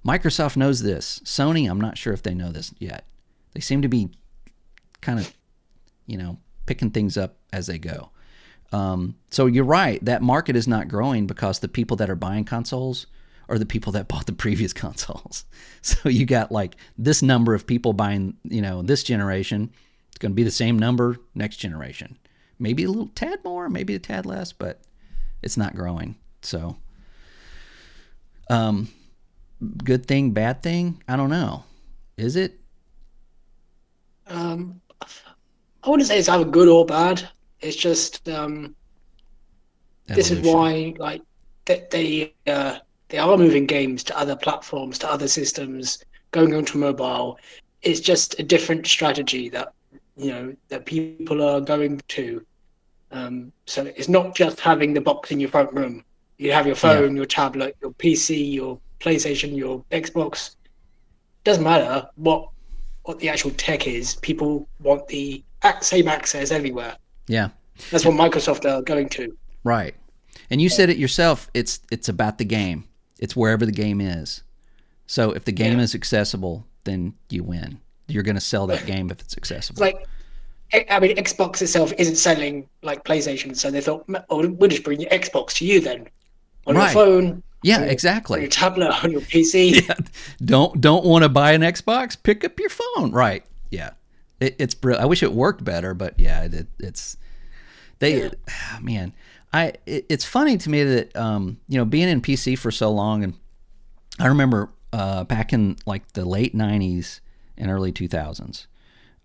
Microsoft knows this. Sony, I'm not sure if they know this yet. They seem to be kind of, picking things up as they go. So you're right. That market is not growing because the people that are buying consoles are the people that bought the previous consoles. So you got like this number of people buying, this generation. It's going to be the same number next generation. Maybe a little tad more, maybe a tad less, but it's not growing. So, good thing, bad thing? I don't know. Is it? I wouldn't say it's either good or bad. It's just this is why like they are moving games to other platforms, to other systems, going onto mobile. It's just a different strategy that that people are going to. So it's not just having the box in your front room. You have your phone, your tablet, your PC, your PlayStation, your Xbox. Doesn't matter what the actual tech is. People want the same access everywhere. Yeah, that's what Microsoft are going to. Right, and you said it yourself. It's about the game. It's wherever the game is. So if the game is accessible, then you win. You're going to sell that game if it's accessible. Like, I mean, Xbox itself isn't selling like PlayStation, so they thought, oh, we'll just bring your Xbox to you then. On your phone. Yeah, exactly. On your tablet, on your PC. Yeah. Don't want to buy an Xbox? Pick up your phone. Right. Yeah. It's brilliant. I wish it worked better, but yeah, man. It's funny to me that being in PC for so long, and I remember back in like the late 90s and early 2000s.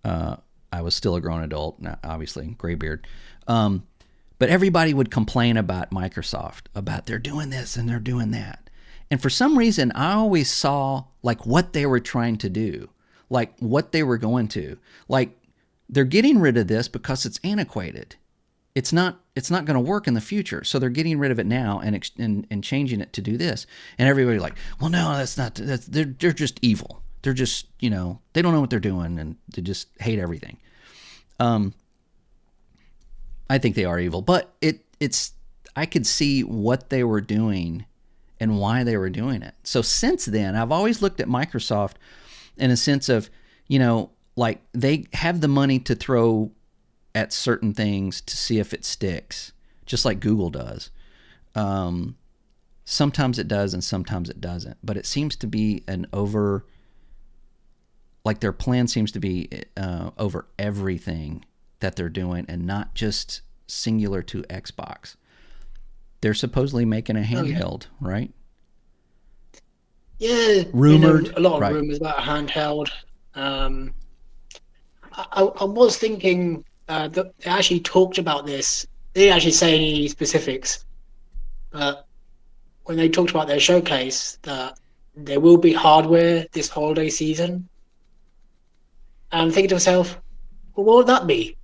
I was still a grown adult, obviously, gray beard. But everybody would complain about Microsoft, about they're doing this and they're doing that. And for some reason, I always saw like what they were trying to do, like what they were going to. Like they're getting rid of this because it's antiquated. It's not going to work in the future. So they're getting rid of it now and changing it to do this. And everybody like, well, no, that's not. They're just evil. They're just, they don't know what they're doing and they just hate everything. I think they are evil, but I could see what they were doing and why they were doing it. So since then, I've always looked at Microsoft in a sense of, like they have the money to throw at certain things to see if it sticks, just like Google does. Sometimes it does and sometimes it doesn't. But it seems to be like their plan seems to be over everything that they're doing and not just singular to Xbox. They're supposedly making a handheld, right? Yeah, Rumored. A lot of Right. rumors about a handheld. I was thinking that they actually talked about this. They didn't actually say any specifics, but when they talked about their showcase, that there will be hardware this holiday season. And I'm thinking to myself, well, what would that be?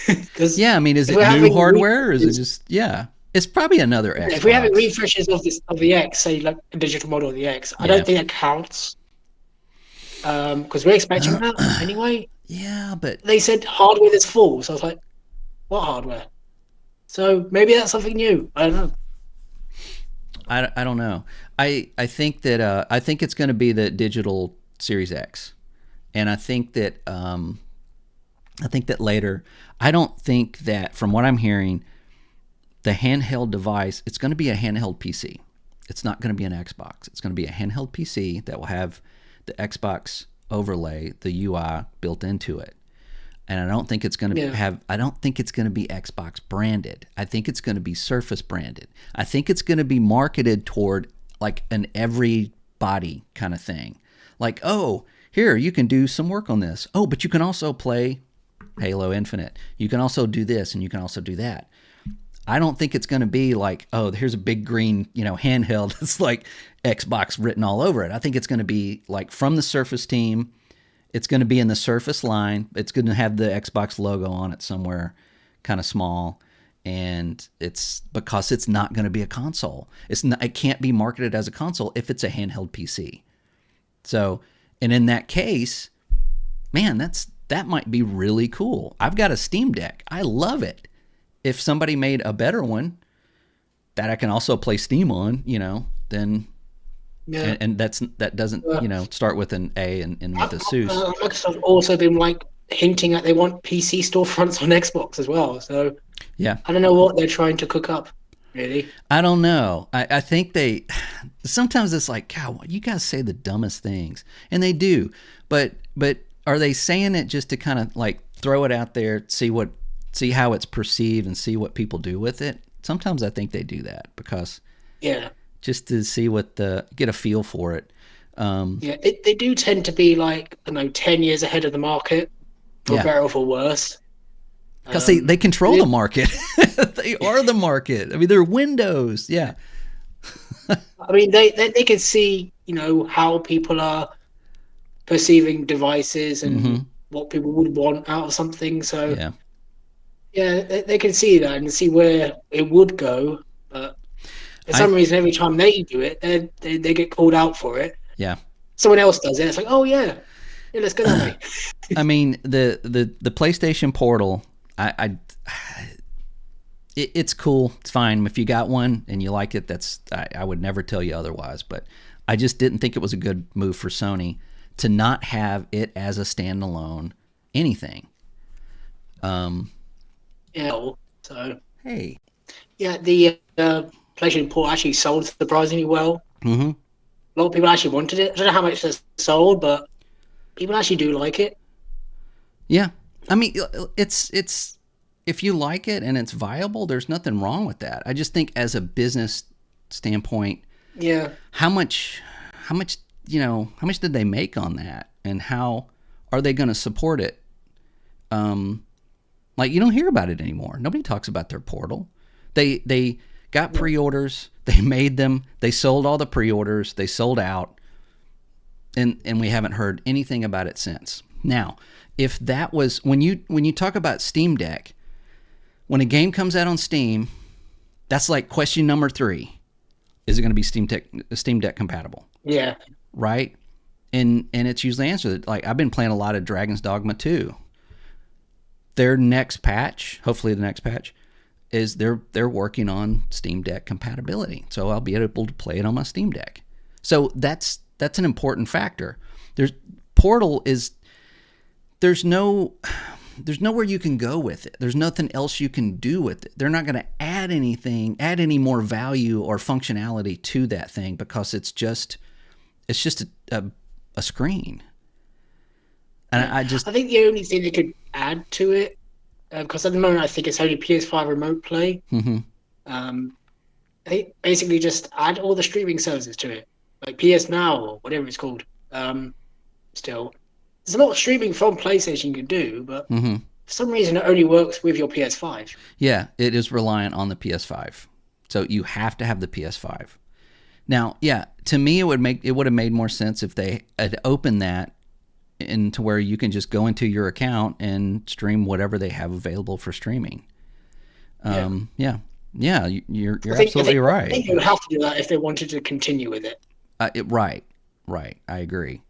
Because Yeah, I mean, is if it we're new having hardware or is it just, yeah. It's probably another if we're having Xbox. refreshes of the X, say like a digital model of the X, I Yeah. don't think that counts. Because we're expecting that anyway. Yeah, but They said hardware that's full, so I was like, what hardware? So maybe that's something new. I don't know. I don't know. I think it's going to be the digital Series X, and I think that later. I don't think that, from what I'm hearing, the handheld device, it's going to be a handheld PC. It's not going to be an Xbox. It's going to be a handheld PC that will have the Xbox overlay, the UI built into it. And I don't think it's going to I don't think it's going to be Xbox branded. I think it's going to be Surface branded. I think it's going to be marketed toward like an everybody kind of thing. Like, oh, here, you can do some work on this. Oh, but you can also play Halo Infinite. You can also do this and you can also do that. I don't think it's going to be like, oh, here's a big green, handheld. It's like Xbox written all over it. I think it's going to be like from the Surface team. It's going to be in the Surface line. It's going to have the Xbox logo on it somewhere, kind of small. And it's because it's not going to be a console. It can't be marketed as a console if it's a handheld PC. So, and in that case, man, that might be really cool. I've got a Steam Deck. I love it. If somebody made a better one that I can also play Steam on, then and that doesn't start with an A and with a Seuss. Microsoft also been like hinting at they want PC storefronts on Xbox as well. So yeah, I don't know what they're trying to cook up. Really, I don't know. I think they sometimes it's like, God, you guys say the dumbest things, and they do. But are they saying it just to kind of like throw it out there, see how it's perceived and see what people do with it? Sometimes I think they do that because just to see get a feel for it. They do tend to be like, 10 years ahead of the market, for better or for worse. Because they control the market. They are the market. I mean, they're Windows. Yeah. I mean, they can see, how people are perceiving devices and what people would want out of something. So they can see that and see where it would go. But for some reason, every time they do it, they get called out for it. Yeah. Someone else does it. It's like, oh yeah, let's go that way. I mean, the PlayStation Portal, it's cool. It's fine. If you got one and you like it, I would never tell you otherwise. But I just didn't think it was a good move for Sony to not have it as a standalone anything. So hey, the PlayStation Portal actually sold surprisingly well. Mm-hmm. A lot of people actually wanted it. I don't know how much it's sold, but people actually do like it. Yeah, I mean, it's if you like it and it's viable, there's nothing wrong with that. I just think as a business standpoint, how much did they make on that, and how are they going to support it? Like, you don't hear about it anymore. Nobody talks about their Portal. They got pre-orders. They made them. They sold all the pre-orders. They sold out, and we haven't heard anything about it since. Now, if that was when you talk about Steam Deck, when a game comes out on Steam, that's like question number 3: is it going to be Steam Deck compatible? Yeah. Right. And it's usually answered. Like, I've been playing a lot of Dragon's Dogma 2. Their next patch, hopefully the next patch, is they're working on Steam Deck compatibility. So I'll be able to play it on my Steam Deck. So that's an important factor. Portal is, there's no there's nowhere you can go with it. There's nothing else you can do with it. They're not going to add any more value or functionality to that thing because it's just a screen. And I think the only thing they could add to it, because at the moment I think it's only PS5 remote play. Mm-hmm. They basically just add all the streaming services to it, like PS Now or whatever it's called. Still, there's a lot of streaming from PlayStation you can do, but Mm-hmm. for some reason it only works with your PS5. Yeah, it is reliant on the PS5, so you have to have the PS5. Now, yeah, to me it would have made more sense if they had opened that into where you can just go into your account and stream whatever they have available for streaming. Yeah, you're absolutely right. I think they would have to do that if they wanted to continue with it. Right. I agree.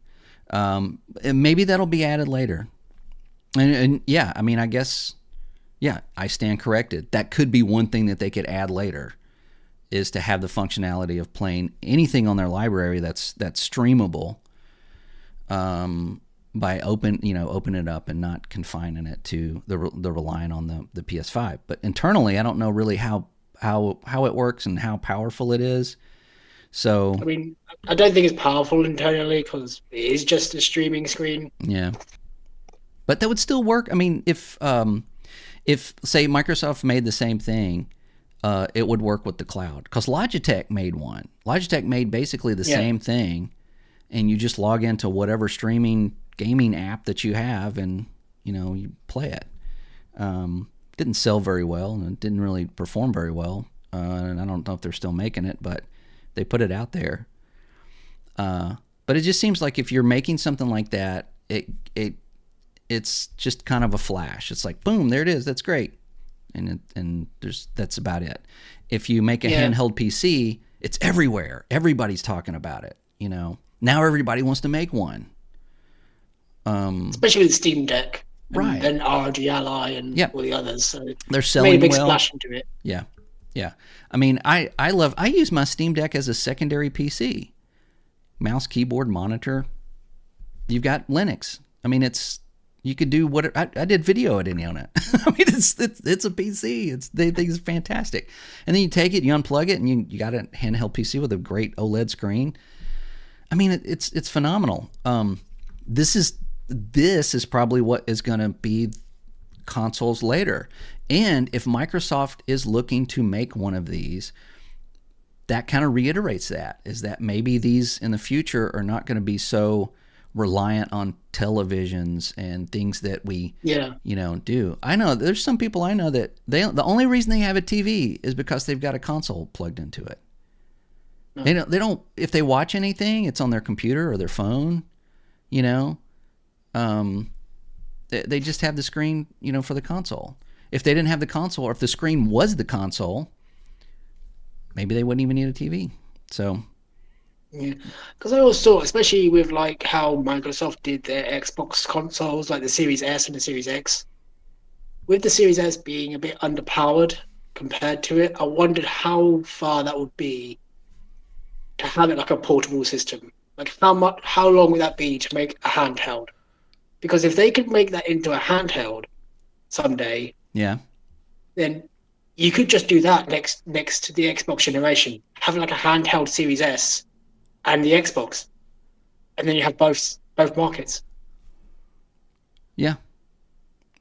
And maybe that'll be added later. And yeah, I mean, I guess, yeah, I stand corrected. That could be one thing that they could add later, is to have the functionality of playing anything on their library that's streamable. By open it up and not confining it to the relying on the PS5. But internally, I don't know really how it works and how powerful it is. So I mean, I don't think it's powerful internally because it is just a streaming screen. Yeah, but that would still work. I mean, if say Microsoft made the same thing, it would work with the cloud, because Logitech made one. Logitech made basically the same thing, and you just log into whatever streaming gaming app that you have, and you play it. Didn't sell very well, and it didn't really perform very well. And I don't know if they're still making it, but they put it out there. But it just seems like if you're making something like that, it's just kind of a flash. It's like, boom, there it is. That's great, and that's about it. If you make a handheld PC, it's everywhere. Everybody's talking about it. Now everybody wants to make one. Especially with Steam Deck, right? And ROG Ally and all the others. So they're selling made a big well. splash into it. Yeah. I mean, I use my Steam Deck as a secondary PC. Mouse, keyboard, monitor. You've got Linux. I mean, you could do what I did video editing on it. I mean, it's a PC. They think it's fantastic. And then you take it, you unplug it, and you got a handheld PC with a great OLED screen. I mean, it's phenomenal. This is probably what is going to be consoles later. And if Microsoft is looking to make one of these, that kind of reiterates is that maybe these in the future are not going to be so reliant on televisions and things that we do. I know there's some people I know that the only reason they have a TV is because they've got a console plugged into it. They don't if they watch anything, it's on their computer or their phone. They just have the screen, for the console. If they didn't have the console, or if the screen was the console, maybe they wouldn't even need a TV. So, yeah, because I always thought, especially with like how Microsoft did their Xbox consoles, like the Series S and the Series X, with the Series S being a bit underpowered compared to it, I wondered how far that would be to have it like a portable system. Like how long would that be to make a handheld? Because if they could make that into a handheld someday, then you could just do that next to the Xbox generation. Have like a handheld Series S and the Xbox, and then you have both markets. Yeah,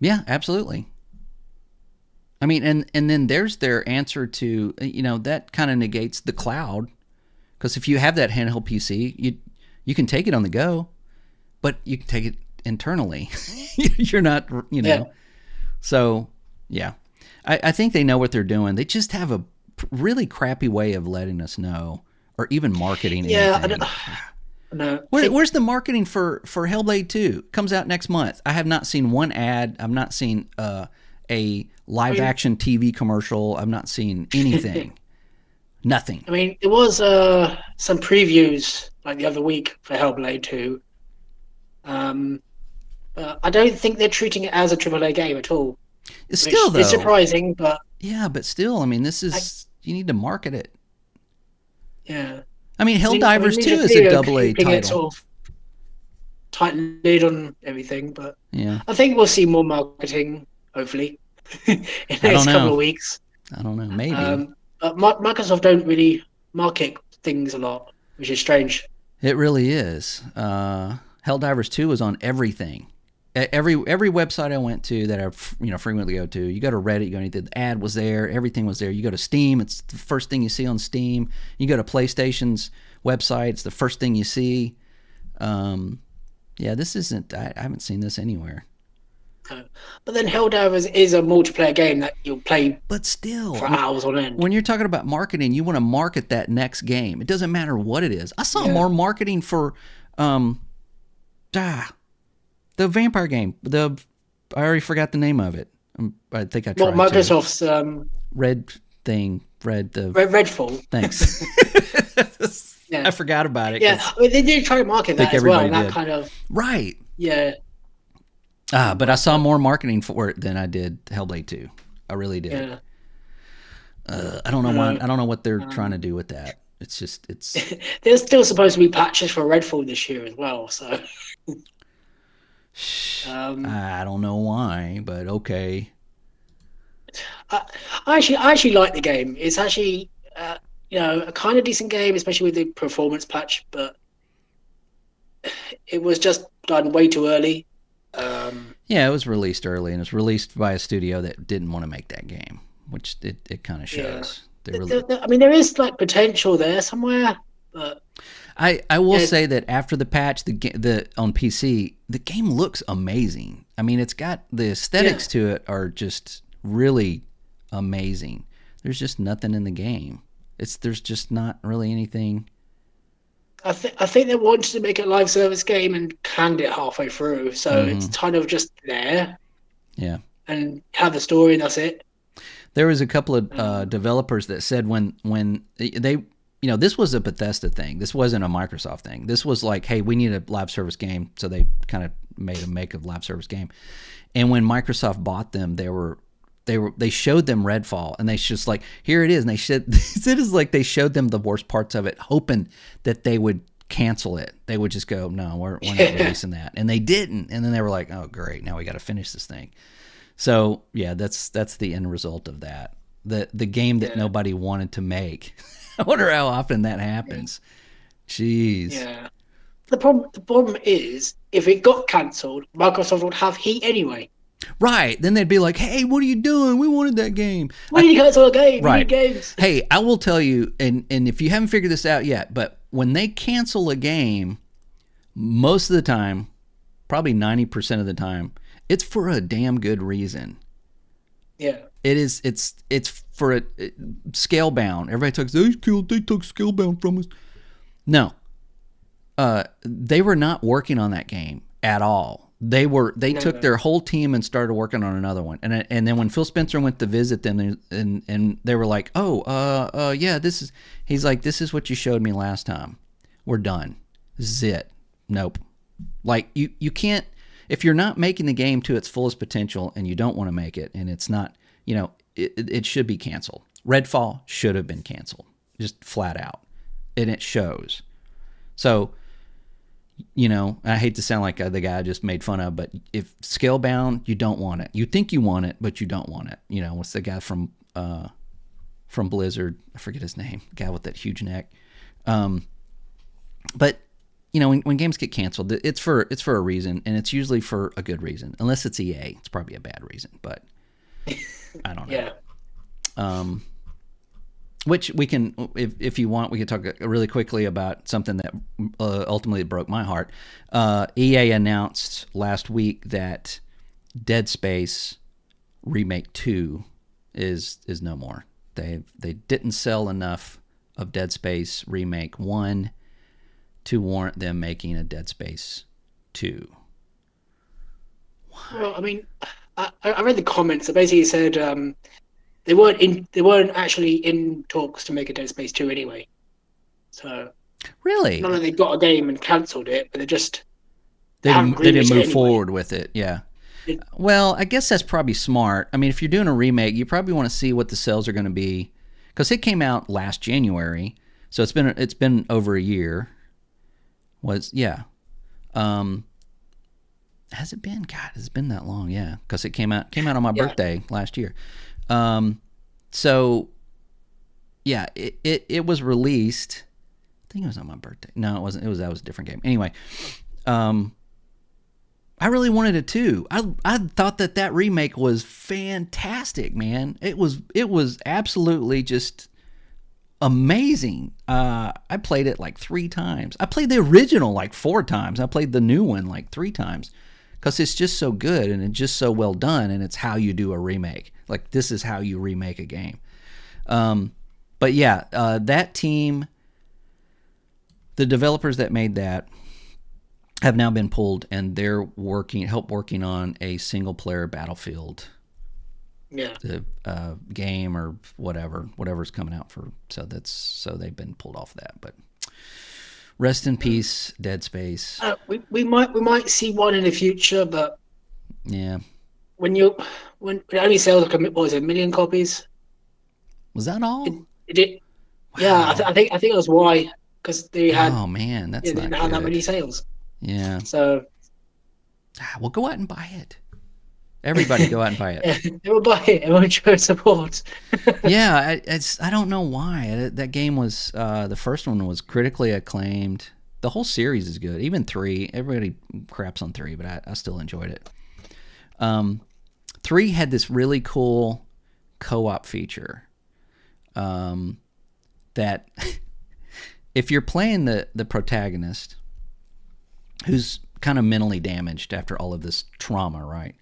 absolutely. I mean, and then there's their answer to that kind of negates the cloud, because if you have that handheld PC, you can take it on the go, but you can take it internally. You're not, So, yeah. I think they know what they're doing. They just have a really crappy way of letting us know, or even marketing anything. Where's the marketing for Hellblade 2? Comes out next month. I have not seen one ad. I've not seen a live-action TV commercial. I've not seen anything. Nothing. I mean, there was some previews like the other week for Hellblade 2. I don't think they're treating it as a AAA game at all. It's still, though. It's surprising, but... Yeah, but still, I mean, you need to market it. Yeah. I mean, Helldivers 2 is a AA title. tight lid on everything. But Yeah. I think we'll see more marketing, hopefully, in the I don't next couple know. of weeks. I don't know. Maybe. But Microsoft don't really market things a lot, which is strange. It really is. Helldivers 2 was on everything. Every website I went to that I frequently go to, you go to Reddit, you go anything, the ad was there, everything was there. You go to Steam, it's the first thing you see on Steam. You go to PlayStation's website, it's the first thing you see. Yeah, this isn't. I haven't seen this anywhere. But then Helldivers is a multiplayer game that you'll play But still, for hours on end. When you're talking about marketing, you want to market that next game. It doesn't matter what it is. I saw more marketing for the vampire game. I already forgot the name of it. I think I tried Microsoft's Red thing. Redfall. Thanks. I forgot about it. Yeah, I mean, they did try to market that as well. That kind of right. Yeah. But I saw more marketing for it than I did Hellblade 2. I really did. Yeah. I don't know why. I don't know what they're trying to do with that. It's just There's still supposed to be patches for Redfall this year as well. So. I don't know why, but okay. I actually like the game. It's actually a kind of decent game, especially with the performance patch, but it was just done way too early. Yeah, it was released early, and it was released by a studio that didn't want to make that game, which it kind of shows. Yeah. I mean, there is like potential there somewhere, but I will say that after the patch, the on PC, the game looks amazing. I mean, it's got the aesthetics to it are just really amazing. There's just nothing in the game. There's just not really anything. I think they wanted to make a live service game and canned it halfway through, so it's kind of just there. Yeah. And have the story, and that's it. There was a couple of developers that said when they, this was a Bethesda thing. This wasn't a Microsoft thing. This was like, hey, we need a live service game, so they kind of made a live service game. And when Microsoft bought them, they showed them Redfall, and they just like, here it is. And it is like they showed them the worst parts of it, hoping that they would cancel it. They would just go, no, we're not releasing that. And they didn't. And then they were like, oh, great, now we got to finish this thing. So yeah, that's the end result of that. The game that nobody wanted to make. I wonder how often that happens. Jeez. Yeah. The problem is, if it got cancelled, Microsoft would have heat anyway. Right. Then they'd be like, hey, what are you doing? We wanted that game. Why did you cancel a game? Right. We need games. Hey, I will tell you, and if you haven't figured this out yet, but when they cancel a game, most of the time, probably 90% of the time, it's for a damn good reason. Yeah. It is. It's for a Scalebound. Everybody talks, they took Scalebound from us. No. They were not working on that game at all. They took their whole team and started working on another one. And then when Phil Spencer went to visit them, and they were like, yeah, he's like, this is what you showed me last time. We're done. This is it. Nope. Like you can't, if you're not making the game to its fullest potential and you don't want to make it, and it's not, it should be canceled. Redfall should have been canceled, just flat out. And it shows. So, I hate to sound like the guy I just made fun of, but if Scalebound, you don't want it. You think you want it, but you don't want it. What's the guy from Blizzard? I forget his name. The guy with that huge neck. But when games get canceled, it's for a reason, and it's usually for a good reason. Unless it's EA, it's probably a bad reason. But I don't know. Yeah. Which we can, if you want, we can talk really quickly about something that ultimately broke my heart. EA announced last week that Dead Space Remake 2 is no more. They didn't sell enough of Dead Space Remake 1 to warrant them making a Dead Space 2. Why? Well, I mean, I read the comments that basically said they weren't actually in talks to make a Dead Space 2 anyway. So really, not that they got a game and cancelled it, but they didn't move forward with it. Yeah. Well, I guess that's probably smart. I mean, if you're doing a remake, you probably want to see what the sales are going to be, because it came out last January, so it's been over a year. Has it been? God, it's been that long. Yeah, because it came out on my Yeah. birthday last year. So yeah, it was released. I think it was on my birthday. No, it wasn't. That was a different game. Anyway, I really wanted it too. I thought that remake was fantastic, man. It was absolutely just amazing. I played it like 3 times. I played the original like 4 times. I played the new one like 3 times because it's just so good and it's just so well done. And it's how you do a remake. Like this is how you remake a game. But yeah, that team, the developers that made that, have now been pulled, and they're working on a single player Battlefield, the game or whatever's coming out for. So they've been pulled off that. But rest in peace, Dead Space. We might see one in the future, but yeah, when it only sells like what was it, 1 million copies? Was that all? It did. Wow. Yeah, I think it was why, because they had. Oh man, that's they not didn't good. have that many sales. Yeah. So. Well, go out and buy it. Everybody, go out and buy it. They will buy it. Everyone show support. Yeah, I don't know why that game was. The first one was critically acclaimed. The whole series is good. Even 3, everybody craps on 3, but I still enjoyed it. 3 had this really cool co-op feature. That if you're playing the protagonist, who's kind of mentally damaged after all of this trauma, right?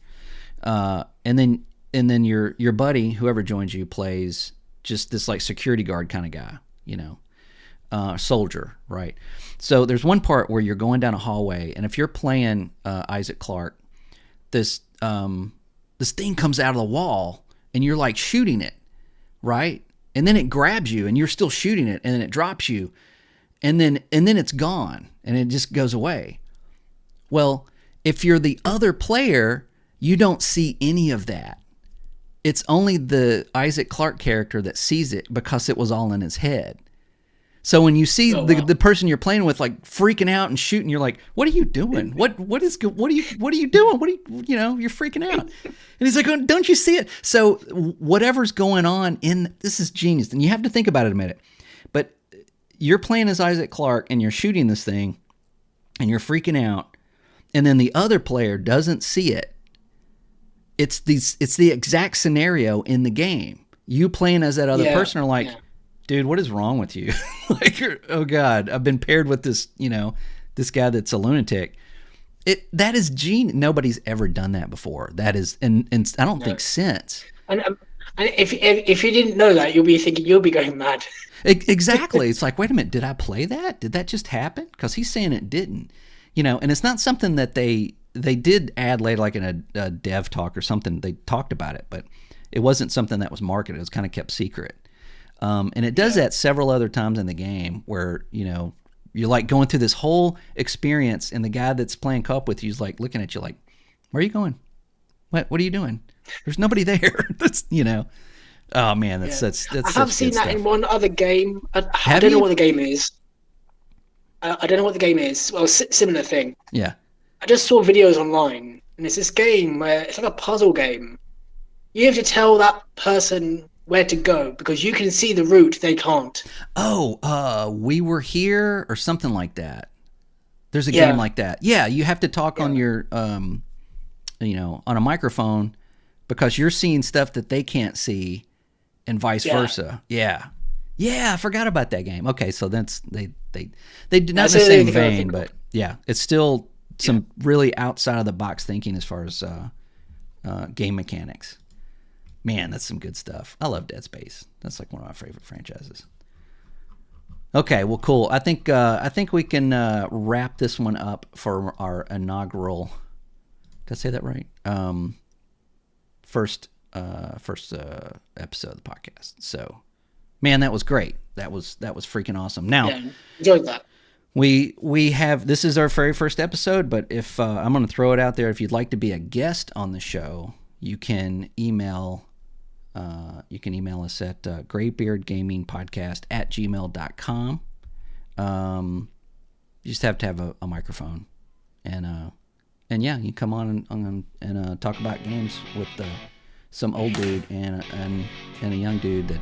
And then your buddy, whoever joins you, plays just this like security guard kind of guy, soldier, right? So there's one part where you're going down a hallway, and if you're playing Isaac Clarke, this thing comes out of the wall, and you're like shooting it, right? And then it grabs you, and you're still shooting it, and then it drops you, and then it's gone, and it just goes away. Well, if you're the other player, you don't see any of that. It's only the Isaac Clarke character that sees it because it was all in his head. So when you see the person you're playing with like freaking out and shooting, you're like, "What are you doing? What are you doing? You're freaking out." And he's like, "Oh, don't you see it?" So whatever's going on this is genius. And you have to think about it a minute. But you're playing as Isaac Clarke and you're shooting this thing and you're freaking out, and then the other player doesn't see it. It's the exact scenario in the game. You playing as that other person are like, dude, what is wrong with you? Like, oh God, I've been paired with this, this guy that's a lunatic. That is genius. Nobody's ever done that before. That is, and I don't think since. And if you didn't know that, you'll be going mad. Exactly. It's like, wait a minute, did I play that? Did that just happen? Because he's saying it didn't. And it's not something that they did add later, like in a dev talk or something. They talked about it, but it wasn't something that was marketed. It was kind of kept secret. And it does that several other times in the game where, you're like going through this whole experience and the guy that's playing co-op with you is like looking at you like, where are you going? What are you doing? There's nobody there. That's, oh man, that's I have seen that stuff. In one other game. I don't know what the game is. I don't know what the game is. Well, similar thing. Yeah. I just saw videos online, and it's this game where it's like a puzzle game. You have to tell that person where to go because you can see the route, they can't. Oh, We Were Here or something like that. There's a game like that. Yeah, you have to talk on your, on a microphone because you're seeing stuff that they can't see, and vice versa. Yeah. Yeah, I forgot about that game. Okay, so that's they do not in the same vein, but yeah, it's still some really outside of the box thinking as far as game mechanics. Man, that's some good stuff. I love Dead Space. That's like one of my favorite franchises. Okay, well, cool. I think we can wrap this one up for our inaugural. Did I say that right? First episode of the podcast. So. Man, that was great. That was freaking awesome. Now, enjoyed that. We have, this is our very first episode, but if I'm going to throw it out there, if you'd like to be a guest on the show, you can email us at graybeardgamingpodcast@gmail.com. You just have to have a microphone, and And yeah, you come on and talk about games with some old dude and a young dude that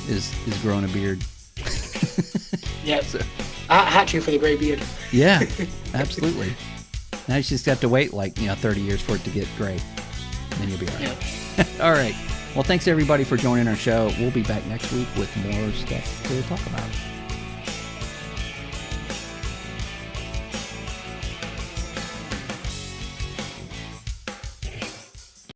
is growing a beard. Yeah. So. Hat you for the gray beard. Yeah, absolutely. Now you just have to wait 30 years for it to get gray. And then you'll be all right. Yeah. All right. Well, thanks everybody for joining our show. We'll be back next week with more stuff to talk about.